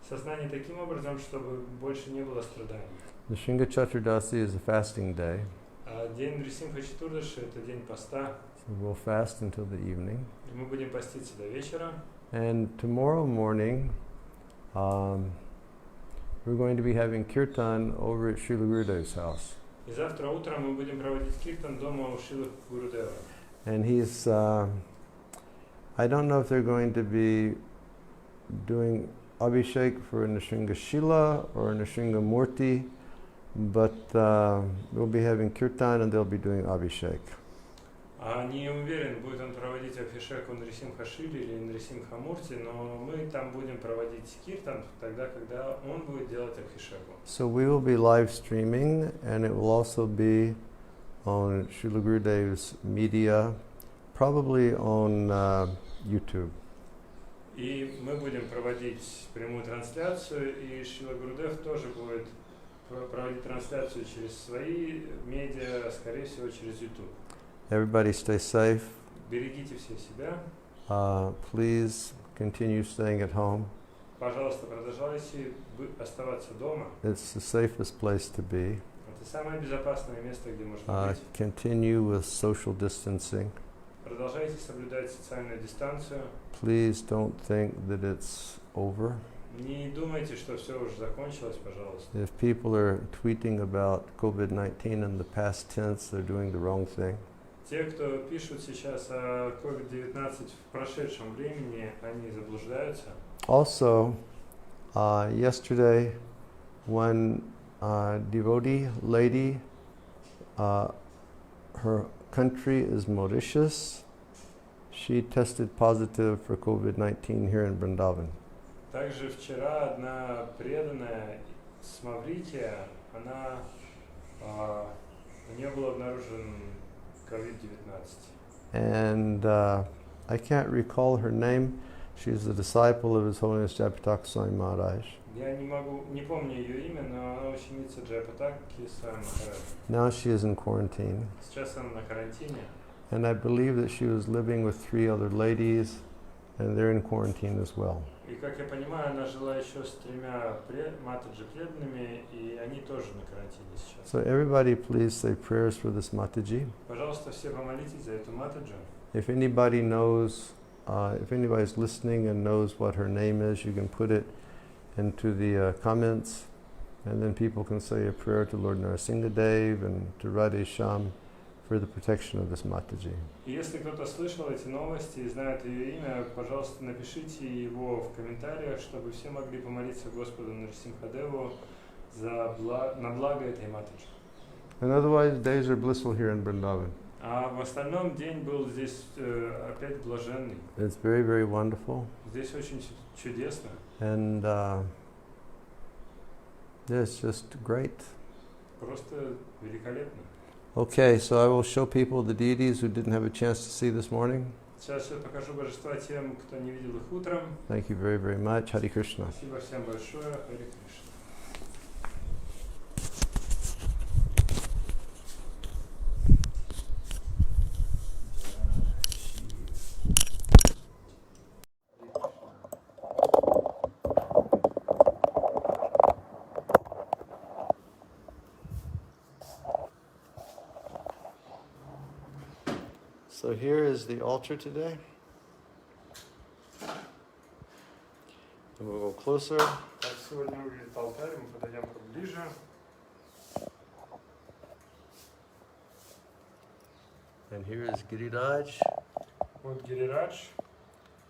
Speaker 2: сознание таким образом, чтобы больше не было страданий.
Speaker 1: Nrsimha Chaturdasi is a fasting day.
Speaker 2: День Нрисимха Чатурдаши – это день поста.
Speaker 1: So we'll fast until the evening.
Speaker 2: Мы будем поститься до вечера.
Speaker 1: And tomorrow morning, we're going to be having kirtan over at Srila Gurudev's house.
Speaker 2: И завтра утром мы будем проводить киртан дома у Шрилы Гурудева.
Speaker 1: And he's, I don't know if they're going to be doing Abhishek for Nrsimha Shila or Nrsimha Murti, but we'll be having kirtan and they'll be doing Abhishek.
Speaker 2: Не уверен, будет он проводить Абхишек у Нрисимха Шили или Нрисимха Мурти, но мы там будем проводить киртан тогда, когда он будет делать Абхишеку.
Speaker 1: So we will be live streaming, and it will also be on Srila Gurudev's media, probably on YouTube.
Speaker 2: И мы будем проводить прямую трансляцию, и Шрила Гурудев тоже будет проводить трансляцию через свои медиа, скорее всего, через YouTube.
Speaker 1: Everybody stay safe.
Speaker 2: Берегите все себя.
Speaker 1: Please continue staying at home.
Speaker 2: Пожалуйста, продолжайте оставаться дома.
Speaker 1: It's the safest place to be.
Speaker 2: Это самое безопасное место, где можно быть.
Speaker 1: Continue with social distancing.
Speaker 2: Продолжайте соблюдать социальную дистанцию.
Speaker 1: Please don't think that it's over.
Speaker 2: Не думайте, что все уже закончилось, пожалуйста.
Speaker 1: If people are tweeting about COVID-19 in the past tense, they're doing the wrong thing.
Speaker 2: Те, кто пишут сейчас о COVID-19 в прошедшем времени, они заблуждаются.
Speaker 1: Also, yesterday, one devotee lady, her country is Mauritius. She tested positive for COVID-19 here in Vrindavan.
Speaker 2: Также вчера одна преданная с Маврикия, у нее был обнаружен COVID-19.
Speaker 1: And I can't recall her name. She's a disciple of His Holiness Jayapatak Swami Maharaj.
Speaker 2: Я не помню ее имя, но она ученица Джайапатаки Свами Махараджа.
Speaker 1: Now she is in quarantine.
Speaker 2: Сейчас она на карантине.
Speaker 1: And I believe that she was living with 3 other ladies, and they're in quarantine as well.
Speaker 2: И, как я понимаю, она жила еще с 3 матаджи преданными, и они тоже на карантине сейчас.
Speaker 1: So everybody please say prayers for this Mataji.
Speaker 2: Пожалуйста, все помолитесь за эту матаджу.
Speaker 1: If anybody knows, if anybody's listening and knows what her name is, you can put it into the comments, and then people can say a prayer to Lord Narasimhadev and to Radhe Shyam for the protection of this Mataji.
Speaker 2: И если кто-то слышал эти новости и знает ее имя, пожалуйста, напишите его в комментариях, чтобы все могли помолиться Господу Нарсимхадеву на благо этой матаджи.
Speaker 1: And otherwise, days are blissful here in Vrindavan.
Speaker 2: А в остальном день был здесь опять блаженный.
Speaker 1: It's very, very wonderful.
Speaker 2: Здесь очень чудесно.
Speaker 1: And it's just great.
Speaker 2: Просто великолепно.
Speaker 1: Okay, so I will show people the deities who didn't have a chance to see this morning.
Speaker 2: Сейчас я покажу божества тем, кто не видел их утром.
Speaker 1: Thank you very, very much. Hare Krishna.
Speaker 2: Спасибо всем большое. Харе Кришна.
Speaker 1: So here is the altar today. And we'll go closer.
Speaker 2: Так, сегодня выглядит алтарь, мы подойдем поближе.
Speaker 1: And here is Giriraj.
Speaker 2: Вот Гирирадж.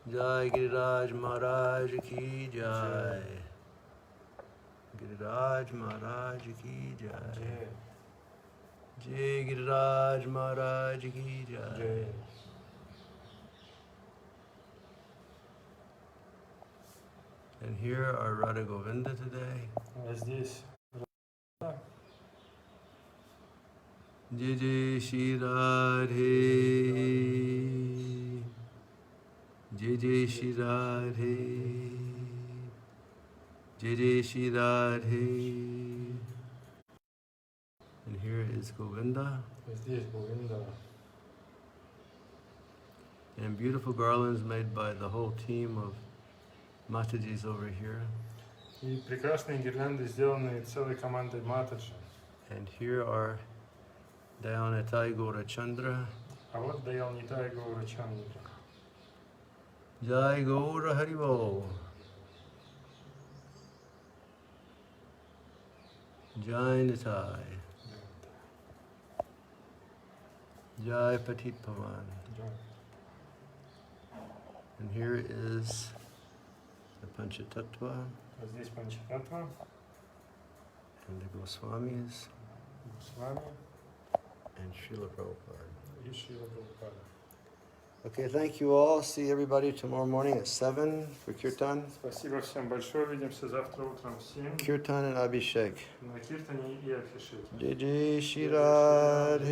Speaker 1: Jai Giriraj Maharaj Ki Jai. Giriraj Maharaj Ki Jai. Jai Giriraj Maharaj Ki Jai. And here are Radha Govinda today.
Speaker 2: Здесь.
Speaker 1: Jai Jai Shri Radhe. Jai Jai Shri Radhe. Jai Jai Shri Radhe. And here is Govinda.
Speaker 2: Здесь Говинда.
Speaker 1: And beautiful garlands made by the whole team of Matajis over here.
Speaker 2: И прекрасные гирлянды, сделанные целой командой матаджи.
Speaker 1: And here are Dayanatai Gaurachandra.
Speaker 2: А вот Даял Нитай Гаура Чандра.
Speaker 1: Jai Gaura Haribo. Jai Nitai. Jai Patit Pavan. And here is the Panchatattva
Speaker 2: Здесь Панчататва,
Speaker 1: and the Goswamis
Speaker 2: Swami
Speaker 1: and Srila Prabhupada.
Speaker 2: и Шрила Прабхупада.
Speaker 1: Okay, thank you all. See everybody tomorrow morning at 7 for Kirtan.
Speaker 2: Спасибо всем большое. Увидимся завтра утром в 7
Speaker 1: Kirtan and Abhishek.
Speaker 2: на Киртане и Афишите.
Speaker 1: Jai Jai Shri Radhe.